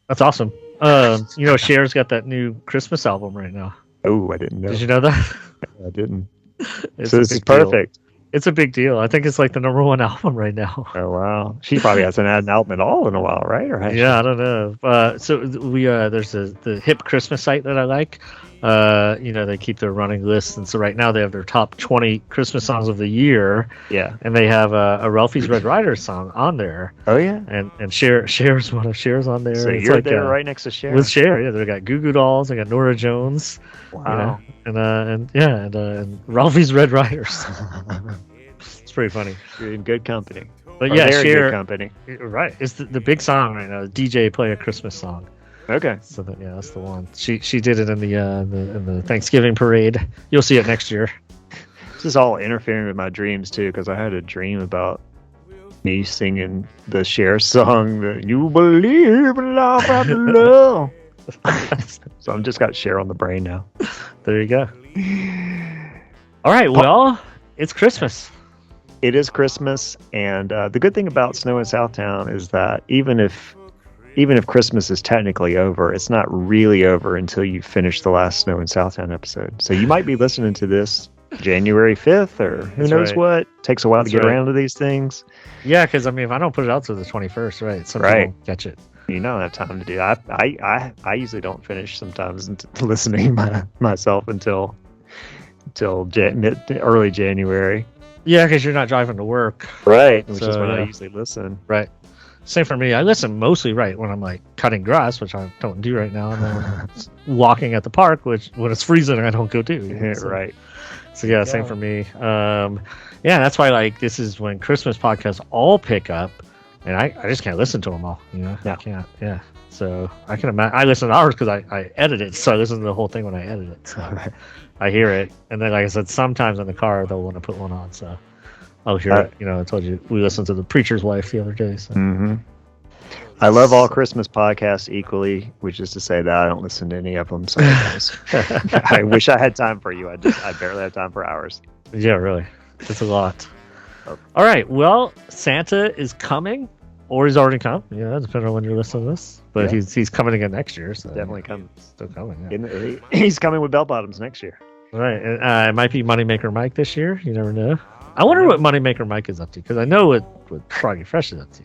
That's awesome. Cher's got that new Christmas album right now. Oh, I didn't know. Did you know that? I didn't. It's So a this is big deal. perfect. It's a big deal. I think it's like the #1 album right now. Oh wow, she probably hasn't had an album at all in a while, right? Or has she? Yeah, I don't know. So we there's the hip Christmas site that I like. They keep their running lists, and so right now they have their top 20 Christmas songs of the year. Yeah. And they have a Ralphie's Red Rider song on there. Oh yeah. And Cher's one of Cher's on there. So It's you're like, there right next to Cher. with Cher. Yeah, they got Goo Goo Dolls. They got Nora Jones. Wow. And Ralphie's Red Riders. It's pretty funny. You're in good company. But Or yeah, they're in Cher. good company. Right. It's the big song right now. DJ Play a Christmas Song. Okay. So that's the one. She did it in the Thanksgiving parade. You'll see it next year. This is all interfering with my dreams too, because I had a dream about me singing the Cher song that you believe in love after love. So I'm just got Cher on the brain now. There you go. All right. Well, it's Christmas. It is Christmas, and the good thing about snow in Southtown is that even if Christmas is technically over, it's not really over until you finish the last Snow in Southtown episode. So you might be listening to this January 5th, or who knows right. what. Takes a while to get right. around to these things. Yeah, because if I don't put it out till the 21st, right? Some Right. people catch it. You don't have time to do that. I usually don't finish sometimes listening myself until early January. Yeah, because you're not driving to work. Right. Which is So, when I yeah. usually listen. Right. Same for me. I listen mostly when I'm like cutting grass, which I don't do right now, and then when I'm walking at the park, which when it's freezing, I don't go do. So, Right. So yeah, same for me. That's why this is when Christmas podcasts all pick up, and I just can't listen to them all. No. I can't. Yeah. So I can imagine. I listen to ours because I edit it, so I listen to the whole thing when I edit it. So I hear it, and then like I said, sometimes in the car they'll want to put one on, so I'll hear it. I told you we listened to The Preacher's Wife the other day. So. Mm-hmm. I love all Christmas podcasts equally, which is to say that I don't listen to any of them. So I wish I had time for you. I barely have time for hours. Yeah, really. It's a lot. All right. Well, Santa is coming, or he's already come. Yeah, depending on when you're listening to this. But Yeah. he's coming again next year. So Definitely coming. Still coming. Yeah. He's coming with bell bottoms next year. Right. It might be Moneymaker Mike this year. You never know. I wonder what Moneymaker Mike is up to, because I know what Froggy Fresh is up to.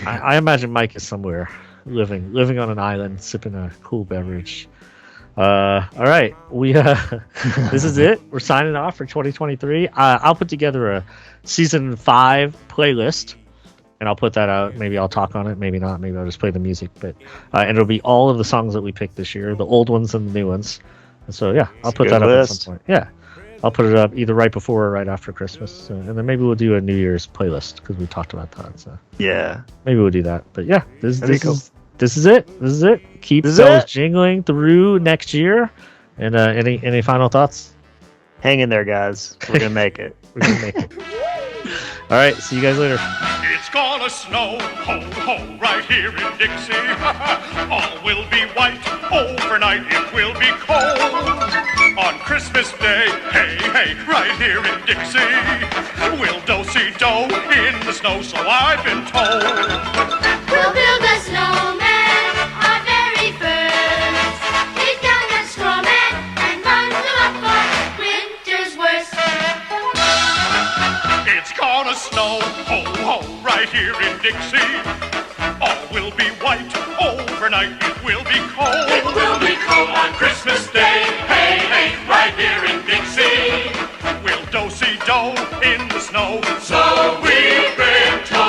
I imagine Mike is somewhere living on an island, sipping a cool beverage. All right, we this is it. We're signing off for 2023. I'll put together a season 5 playlist, and I'll put that out. Maybe I'll talk on it, maybe not. Maybe I'll just play the music. But and it'll be all of the songs that we picked this year, the old ones and the new ones. And so yeah, I'll put that up at some point. Yeah, I'll put it up either right before or right after Christmas, and then maybe we'll do a New Year's playlist because we talked about that. So yeah, maybe we'll do that. But yeah, this is it. Keep those jingling through next year. And any final thoughts? Hang in there, guys. We're gonna make it. We're gonna make it. All right, see you guys later. It's gonna snow, ho, ho, right here in Dixie. All will be white, overnight it will be cold. On Christmas Day, hey, hey, right here in Dixie. We'll do-si-do in the snow, so I've been told. We'll build a snowman, our very first. Take down that straw man and bundle up for winter's worst. It's gonna snow, ho, ho, right here in Dixie. All will be white, overnight it will be cold. It will be cold on Christmas Day, hey, hey, right here in Dixie. We'll do-si-do in the snow, so we've been told.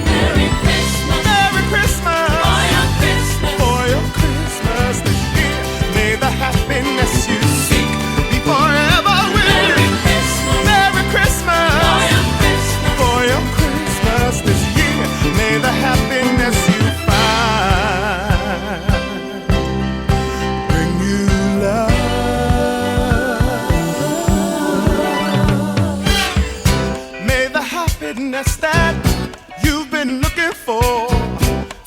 Merry Christmas, Merry Christmas, for your Christmas. for your Christmas this year. May the happiness you seek be forever with you. Merry Christmas, Merry Christmas, for your Christmas this year. May the happiness you find bring you love. May the happiness that you've been looking for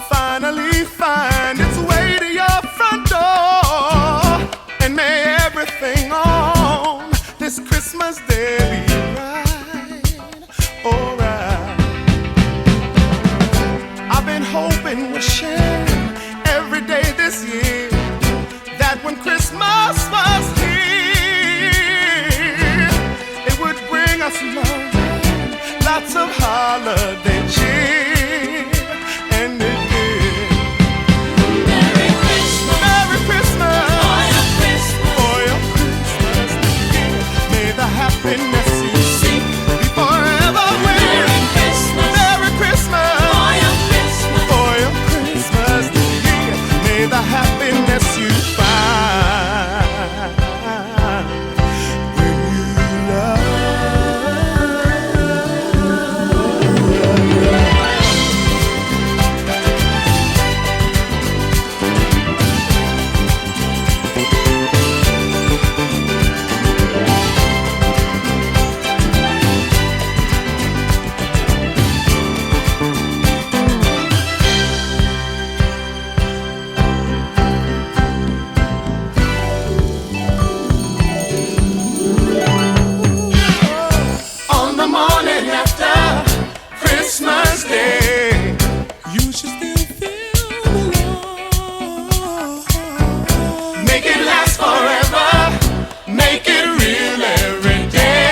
finally find its way to your front door. And may everything on this Christmas Day be right, alright. I've been hoping, wishing every day this year that when Christmas was here, it would bring us love, lots of holiday cheer, and it did. Merry Christmas, Merry Christmas, for your Christmas. for your Christmas this year. May the happiness you seek be forever with you. Merry Christmas, Merry Christmas, for your Christmas. for your Christmas this year. May the happiness you find bring you love. On the morning after Christmas Day, you should still feel the love. Make it last forever, make it real every day.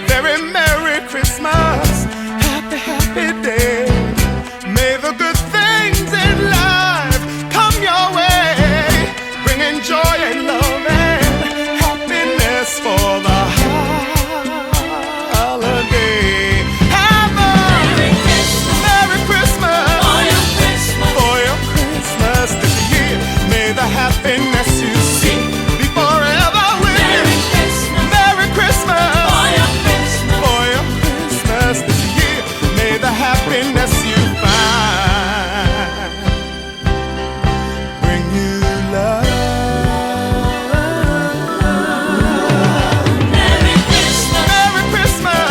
Very Merry Christmas, happy, happy day. May the good things in life come your way, bringing joy and love and happiness for the holiday. Have a Merry Christmas, for your Christmas this year. May the happiness you seek be forever with you. Merry Christmas, for your Christmas this year. May the happiness you find bring you love. Merry Christmas,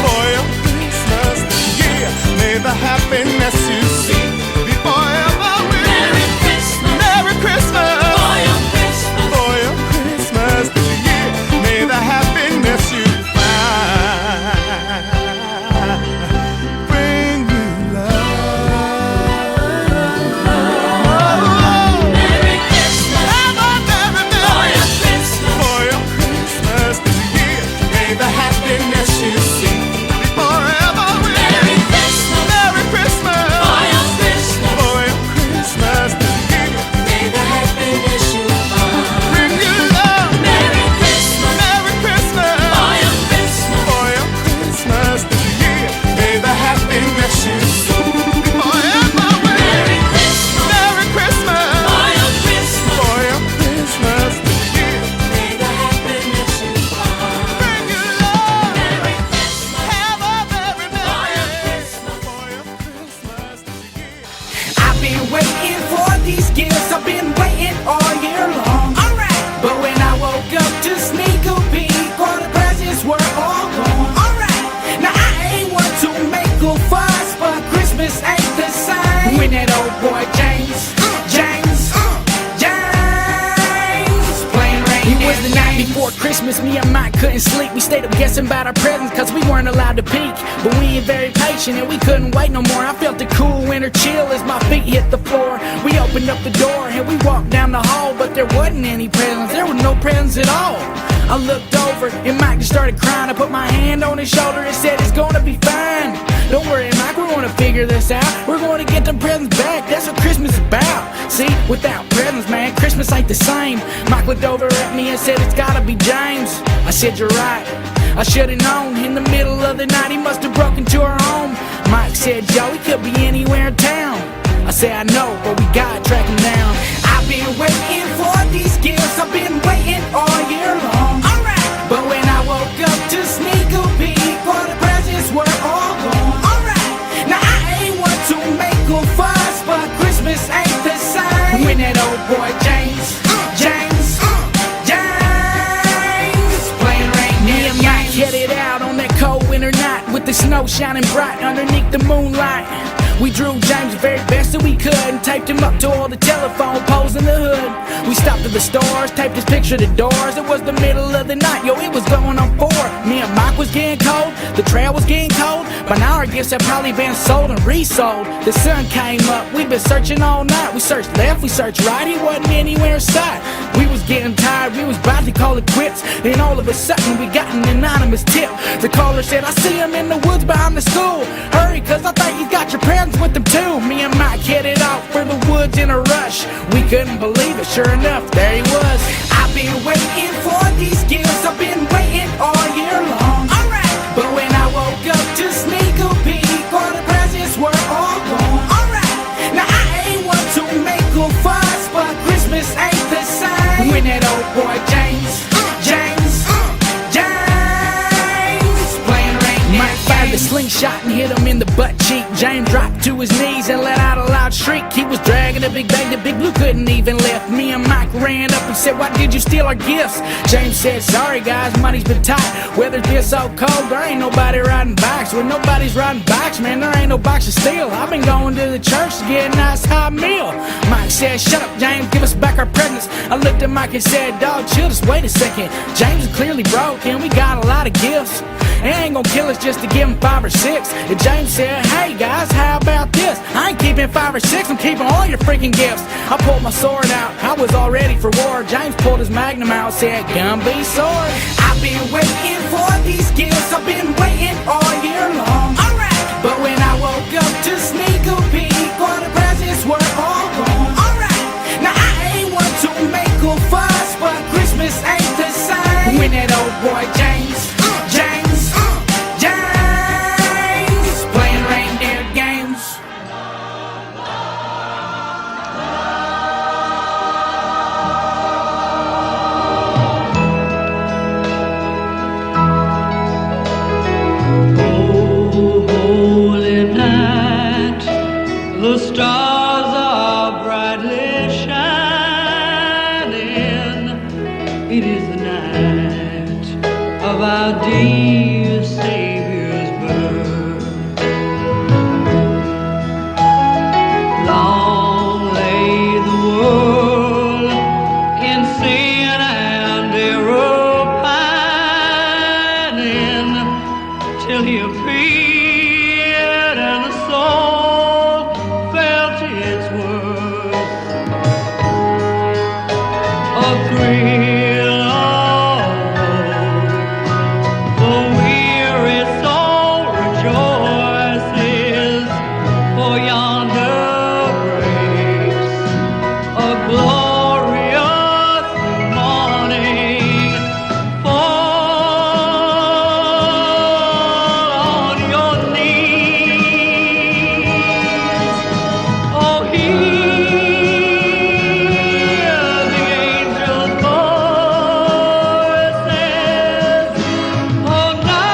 for your Christmas this year. May the happiness you seek be forever with you. Merry Christmas, for your Christmas this year. May the happiness you find Christmas ain't the same when that old boy James playing Reindeer. It was the night before Christmas, me and Mike couldn't sleep. We stayed up guessing about our presents cause we weren't allowed to peek. But we ain't very patient and we couldn't wait no more. I felt the cool winter chill as my feet hit the floor. We opened up the door and we walked down the hall, but there wasn't any presents, there were no presents at all. I looked over and Mike just started crying. I put my hand on his shoulder and said, it's gonna be fine. Don't worry, Mike, we're gonna figure this out. We're gonna get them presents back, that's what Christmas is about. See, without presents, man, Christmas ain't the same. Mike looked over at me and said, it's gotta be James. I said, you're right, I should've known. In the middle of the night, he must have broken to our home. Mike said, yo, he could be anywhere in town. I said, I know, but we gotta track him down. I've been waiting for these gifts, I've been waiting all year long. Alright, but when I woke up to sneak a peek, all the presents were all gone. Alright, now I ain't one to make a fuss, but Christmas ain't the same when that old boy James playing Reindeer. Me and Mike headed out on that cold winter night with the snow shining bright underneath the moonlight. We drew James the very best that we could and taped him up to all the telephone poles in the hood. We stopped at the stores, taped his picture to doors. It was the middle of the night, yo, it was going on 4. Me and Mike was getting cold, the trail was getting cold. By now our gifts had probably been sold and resold. The sun came up, we'd been searching all night. We searched left, we searched right, he wasn't anywhere in sight. We was getting tired, we was about to call it quits. Then all of a sudden we got an anonymous tip. The caller said, I see him in the woods behind the school. Hurry, cause I think he's got your presents with them too. Me and Mike headed out for the woods in a rush. We couldn't believe it, sure enough, there he was. I've been waiting for these gifts, I've been waiting all year long. Alright, but when I woke up to sneak a peek, all the presents were all gone. Alright, now I ain't one to make a fuss, but Christmas ain't the same when that old boy James playing Reindeer. Mike fired the slingshot and hit him in the butt cheek. James dropped to his knees and let out a loud shriek. He was dragging a big bag that Big Blue couldn't even lift. Me and Mike ran up and said, why did you steal our gifts? James said, sorry guys, money's been tight. Weather's been so cold, there ain't nobody riding bikes. When nobody's riding bikes, man, there ain't no bikes to steal. I've been going to the church to get a nice hot meal. Mike said, shut up James, give us back our presents. I looked at Mike and said, dog, chill, just wait a second. James is clearly broke and we got a lot of gifts. It ain't gonna kill us just to give him 5 or 6. And James said, hey guys, how about this? I ain't keeping 5 or 6, I'm keeping all your freaking gifts. I pulled my sword out, I was all ready for war. James pulled his magnum out, said, gun be sword. I've been waiting for these gifts, I've been waiting all year long. Alright, but when I woke up to sneak a peek, all the presents were all gone. Alright, now I ain't one to make a fuss, but Christmas ain't the same when that old boy James playing Reindeer games. Oh, holy night, the stars are brightly shining. It is the night of our dear Savior's birth. Long lay the world in sin and error pining, till he appeared and the soul felt its worth. A thrill of hope, the weary soul rejoices, for yonder breaks a glorious morning. Fall on your knees. Oh, hear the angels' voices. Oh, night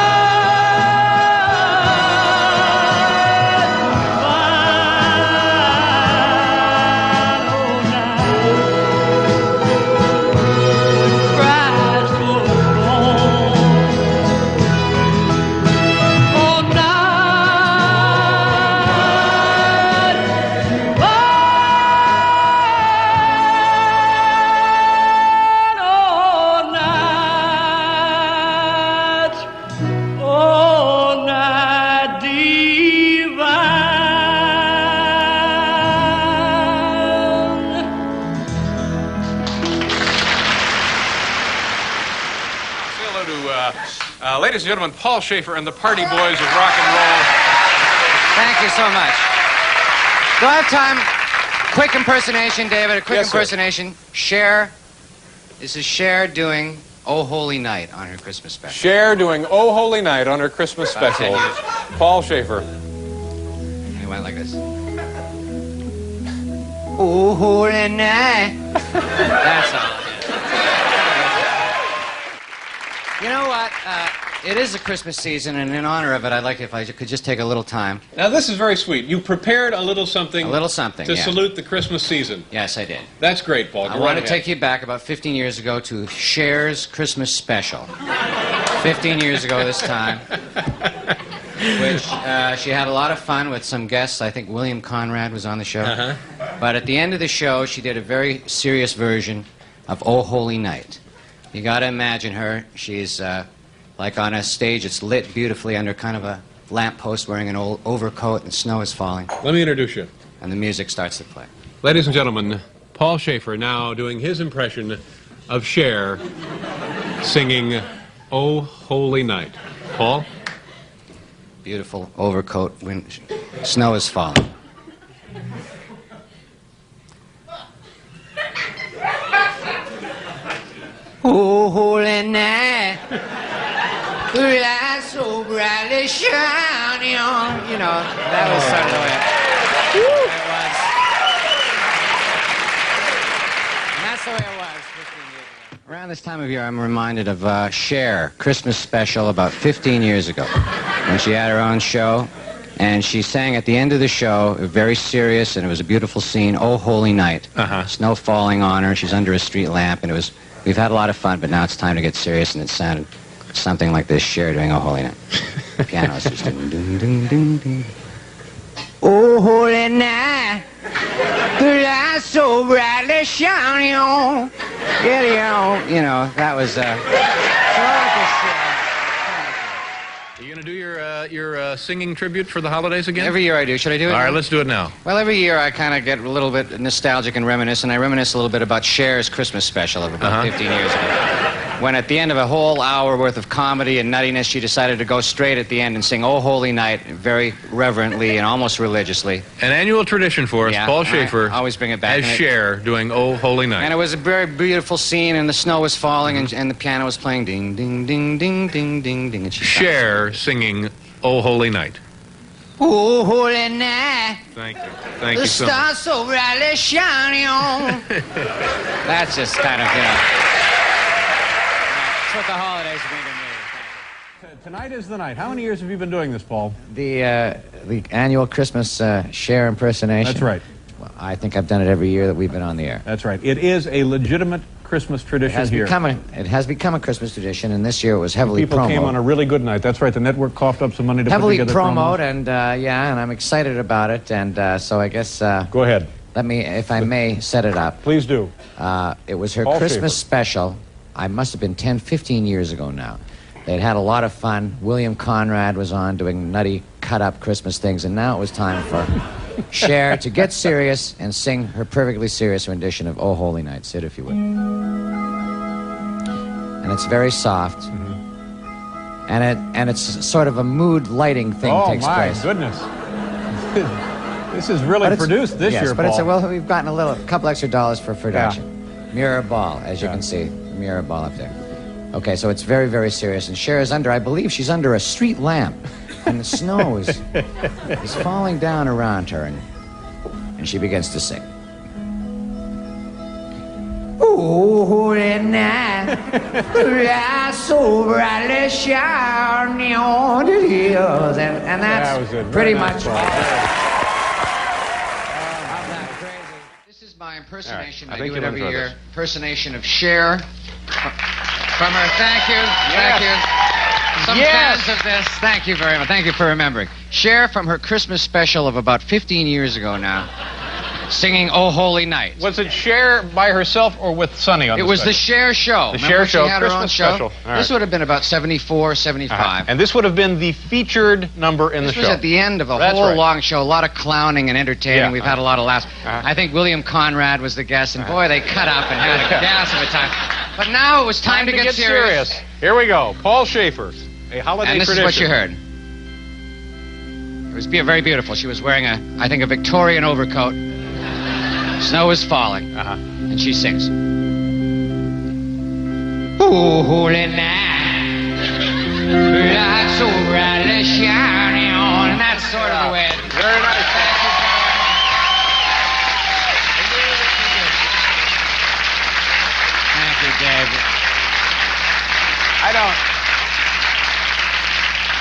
Ladies and gentlemen, Paul Shaffer and the Party Boys of Rock and Roll. Thank you so much. Do I have time? Quick impersonation, David. A quick impersonation. Cher. This is Cher doing Oh Holy Night on her Christmas special. Cher doing Oh Holy Night on her Christmas special. Paul Shaffer. It went like this. Oh Holy Night. That's all. You know what? It is a Christmas season, and in honor of it, I'd like if I could just take a little time. Now, this is very sweet. You prepared a little something. A little something, to yeah. salute the Christmas season. Yes, I did. That's great, Paul. I want to take you back about 15 years ago to Cher's Christmas special. 15 years ago this time. Which she had a lot of fun with some guests. I think William Conrad was on the show. Uh-huh. But at the end of the show, she did a very serious version of Oh Holy Night. You got to imagine her. She's like on a stage. It's lit beautifully under kind of a lamppost, wearing an old overcoat, and snow is falling. Let me introduce you. And the music starts to play. Ladies and gentlemen, Paul Shaffer now doing his impression of Cher singing Oh Holy Night. Paul? Beautiful overcoat, snow is falling. Oh, holy night, the light so brightly shining on. You know, that was sort of the way it was. And that's the way it was 15 years ago. Around this time of year, I'm reminded of Cher, Christmas special about 15 years ago, when she had her own show. And she sang at the end of the show, very serious, and it was a beautiful scene, Oh Holy Night. Snow falling on her, she's under a street lamp, and it was... We've had a lot of fun, but now it's time to get serious, and it sounded something like this, Cher doing Oh Holy Night. The piano is just ding, ding, ding, ding, ding. Oh Holy Night, the light so brightly shining on. You know, that was, Are you going to do your singing tribute for the holidays again? Every year I do. Should I do it? All right, now? let's do it now. Well, every year I kind of get a little bit nostalgic and reminisce, and I reminisce a little bit about Cher's Christmas special of about 15 years ago. When at the end of a whole hour worth of comedy and nuttiness, she decided to go straight at the end and sing Oh Holy Night very reverently and almost religiously. An annual tradition for us, Yeah, Paul Shaffer. I always bring it back. As Cher doing Oh Holy Night. And it was a very beautiful scene, and the snow was falling, and the piano was playing ding, ding, ding, ding, ding, ding, ding. And she Cher singing Oh Holy Night. Oh, holy night. Thank you. Thank you The so much. stars so brightly shining on. That's just kind of, that's what the holidays mean to me. Tonight is the night. How many years have you been doing this, Paul? The annual Christmas Cher impersonation. That's right. Well, I think I've done it every year that we've been on the air. That's right. It is a legitimate Christmas tradition here. It has become a Christmas tradition, and this year it was heavily People promoted. came on a really good night. That's right. The network coughed up some money to Heavily put together promoted, promos. and and I'm excited about it, and so I guess... Go ahead. Let me, if I may, set it up. Please do. It was her Paul Christmas Shaffer. special. I must have been 10, 15 years ago now. They'd had a lot of fun. William Conrad was on doing nutty, cut-up Christmas things, and now it was time for Cher to get serious and sing her perfectly serious rendition of Oh Holy Night. Sit, if you would. And it's very soft. And it's sort of a mood lighting thing takes place. Oh, my goodness. This is really produced this year, but Paul. we've gotten a couple extra dollars for production. Mirror ball, as you can see. The mirror ball up there. Okay, so it's very, very serious. And Cher is I believe she's under a street lamp. And the snow is falling down around her. And she begins to sing. Oh, holy night, the light so brightly shining on the hills. And that's pretty much This is my impersonation. Right. I do it every year. Impersonation of Cher. From her, thank you. Some fans of this, thank you very much. Thank you for remembering. Cher from her Christmas special of about 15 years ago now, singing Oh Holy Night. Was it Cher by herself or with Sonny on It was the Cher show. The Remember Cher when show, she had her own Christmas show? special. All right. This would have been about 74, 75. And this would have been the featured number in the show. This was at the end of a That's whole right. long show. A lot of clowning and entertaining. Yeah. We've had a lot of laughs. I think William Conrad was the guest, and boy, they cut up and had a gas of a time. But now it was time to get serious. Here we go. Paul Shaffer A holiday And this tradition. is what you heard. It was very beautiful. She was wearing I think a Victorian overcoat. Snow was falling. And she sings. Oh, holy night, lights so brightly shining on. And that's sort of the way it. Very nice. Thank you, David.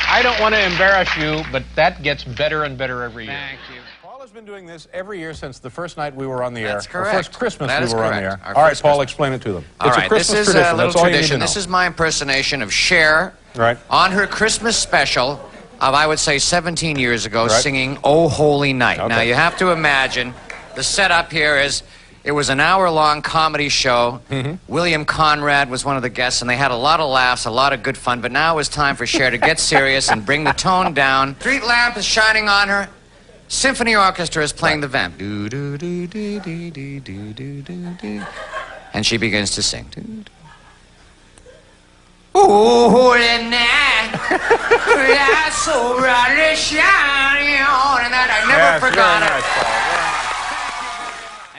I don't want to embarrass you, but that gets better and better every year. Thank you. Paul has been doing this every year since the first night we were on the air. That's The correct. first Christmas That we is were on the correct. air. Our All right, first Paul, Christmas. explain it to them. All It's right, a Christmas this is tradition. a little That's all you need to tradition. know. This is my impersonation of Cher Right. on her Christmas special of, I would say, 17 years ago, Right. singing "Oh Holy Night." Okay. Now, you have to imagine the setup here is it was an hour-long comedy show. William Conrad was one of the guests, and they had a lot of laughs, a lot of good fun. But now it was time for Cher to get serious and bring the tone down. Street lamp is shining on her. Symphony orchestra is playing the vamp. Do, do, do, do, do, do, do, do, do, do. And she begins to sing. Do, do. Oh, holy night, lights so brightly shining on. And that I never forgot it.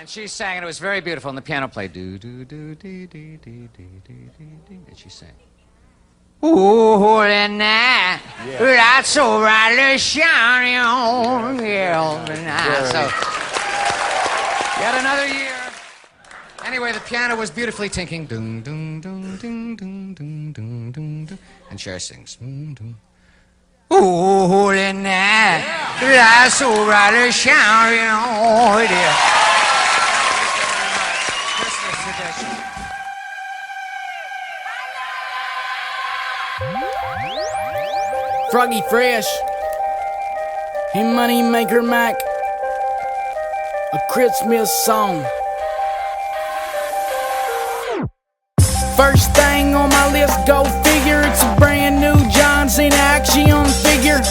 And she sang, and it was very beautiful. And the piano played. Do, do, do, do, do, do, do, do, do. And she sang. Oh, holy night, lights so brightly shining on. Yeah, holy night. So, yet another year. Anyway, the piano was beautifully tinking. Dun, dun, dun, dun, dun, dun, dun, dun, dun. And Cher sings. Dun, dun. Oh, holy night, lights so brightly shining on. Yeah. Christmas tradition. Froggy Fresh, and Money Maker Mac, a Christmas song. First thing on my list, go figure, it's a brand new John Cena action figure.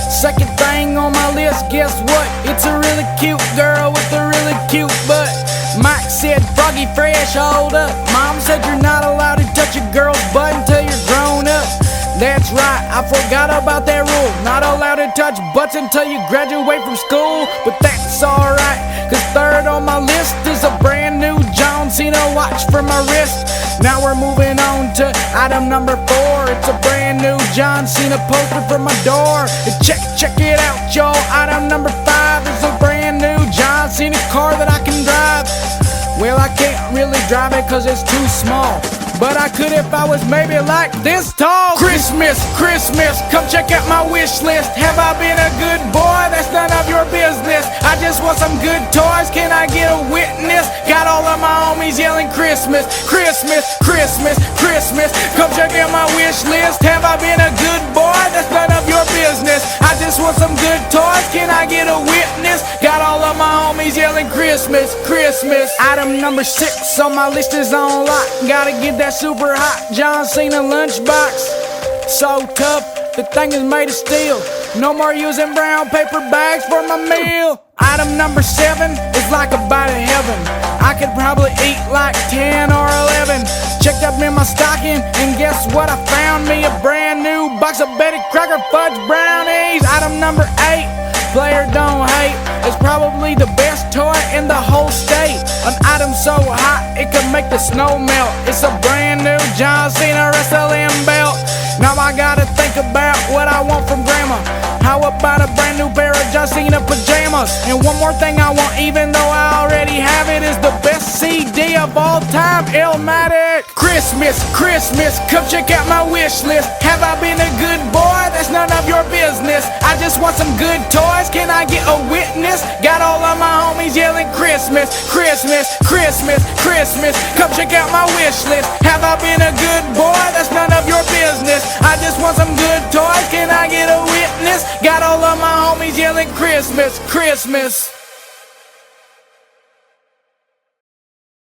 Second thing on my list, guess what? It's a really cute girl with a really cute butt. Mike said, Froggy Fresh, hold up. Mom said you're not allowed to touch a girl's butt until you're grown up. That's right, I forgot about that rule. Not allowed to touch butts until you graduate from school. But that's alright, cause third on my list is a brand new John Cena watch for my wrist. Now we're moving on to item number 4. It's a brand new John Cena poster for my door. And check it out, y'all. Item number 5 is a brand new John Cena car that I can drive. Well, I can't really drive it cause it's too small, but I could if I was maybe like this tall. Christmas, come check out my wish list. Have I been a good boy? That's none of your business. I just want some good toys, can I get a witness? Got all of my homies yelling Christmas. Come check out my wish list. Have I been a good boy? That's none of your business. I just want some good toys, can I get a witness? Got all of my homies yelling Christmas. Item number 6 on my list is on lock. Gotta get that super hot John Cena lunchbox. So tough, the thing is made of steel. No more using brown paper bags for my meal. Item number 7 is like a bite of heaven. I could probably eat like 10 or 11. Checked up in my stocking and guess what I found? Me a brand new box of Betty Crocker fudge brownies. Item number 8, player don't hate. It's probably the best toy in the whole state. An item so hot it could make the snow melt. It's a brand new John Cena wrestling belt. Now I gotta think about what I want from grandma. How about a brand new pair of John Cena pajamas? And one more thing I want, even though I already have it, is the best CD of all time, Illmatic. Christmas, come check out my wish list. Have I been a good boy? That's none of your business. I just want some good toys, can I get a witness? Got all of my homies yelling Christmas. Come check out my wish list. Have I been a good boy? That's none of your business. I just want some good toys, can I get a witness? Got all of my homies yelling Christmas.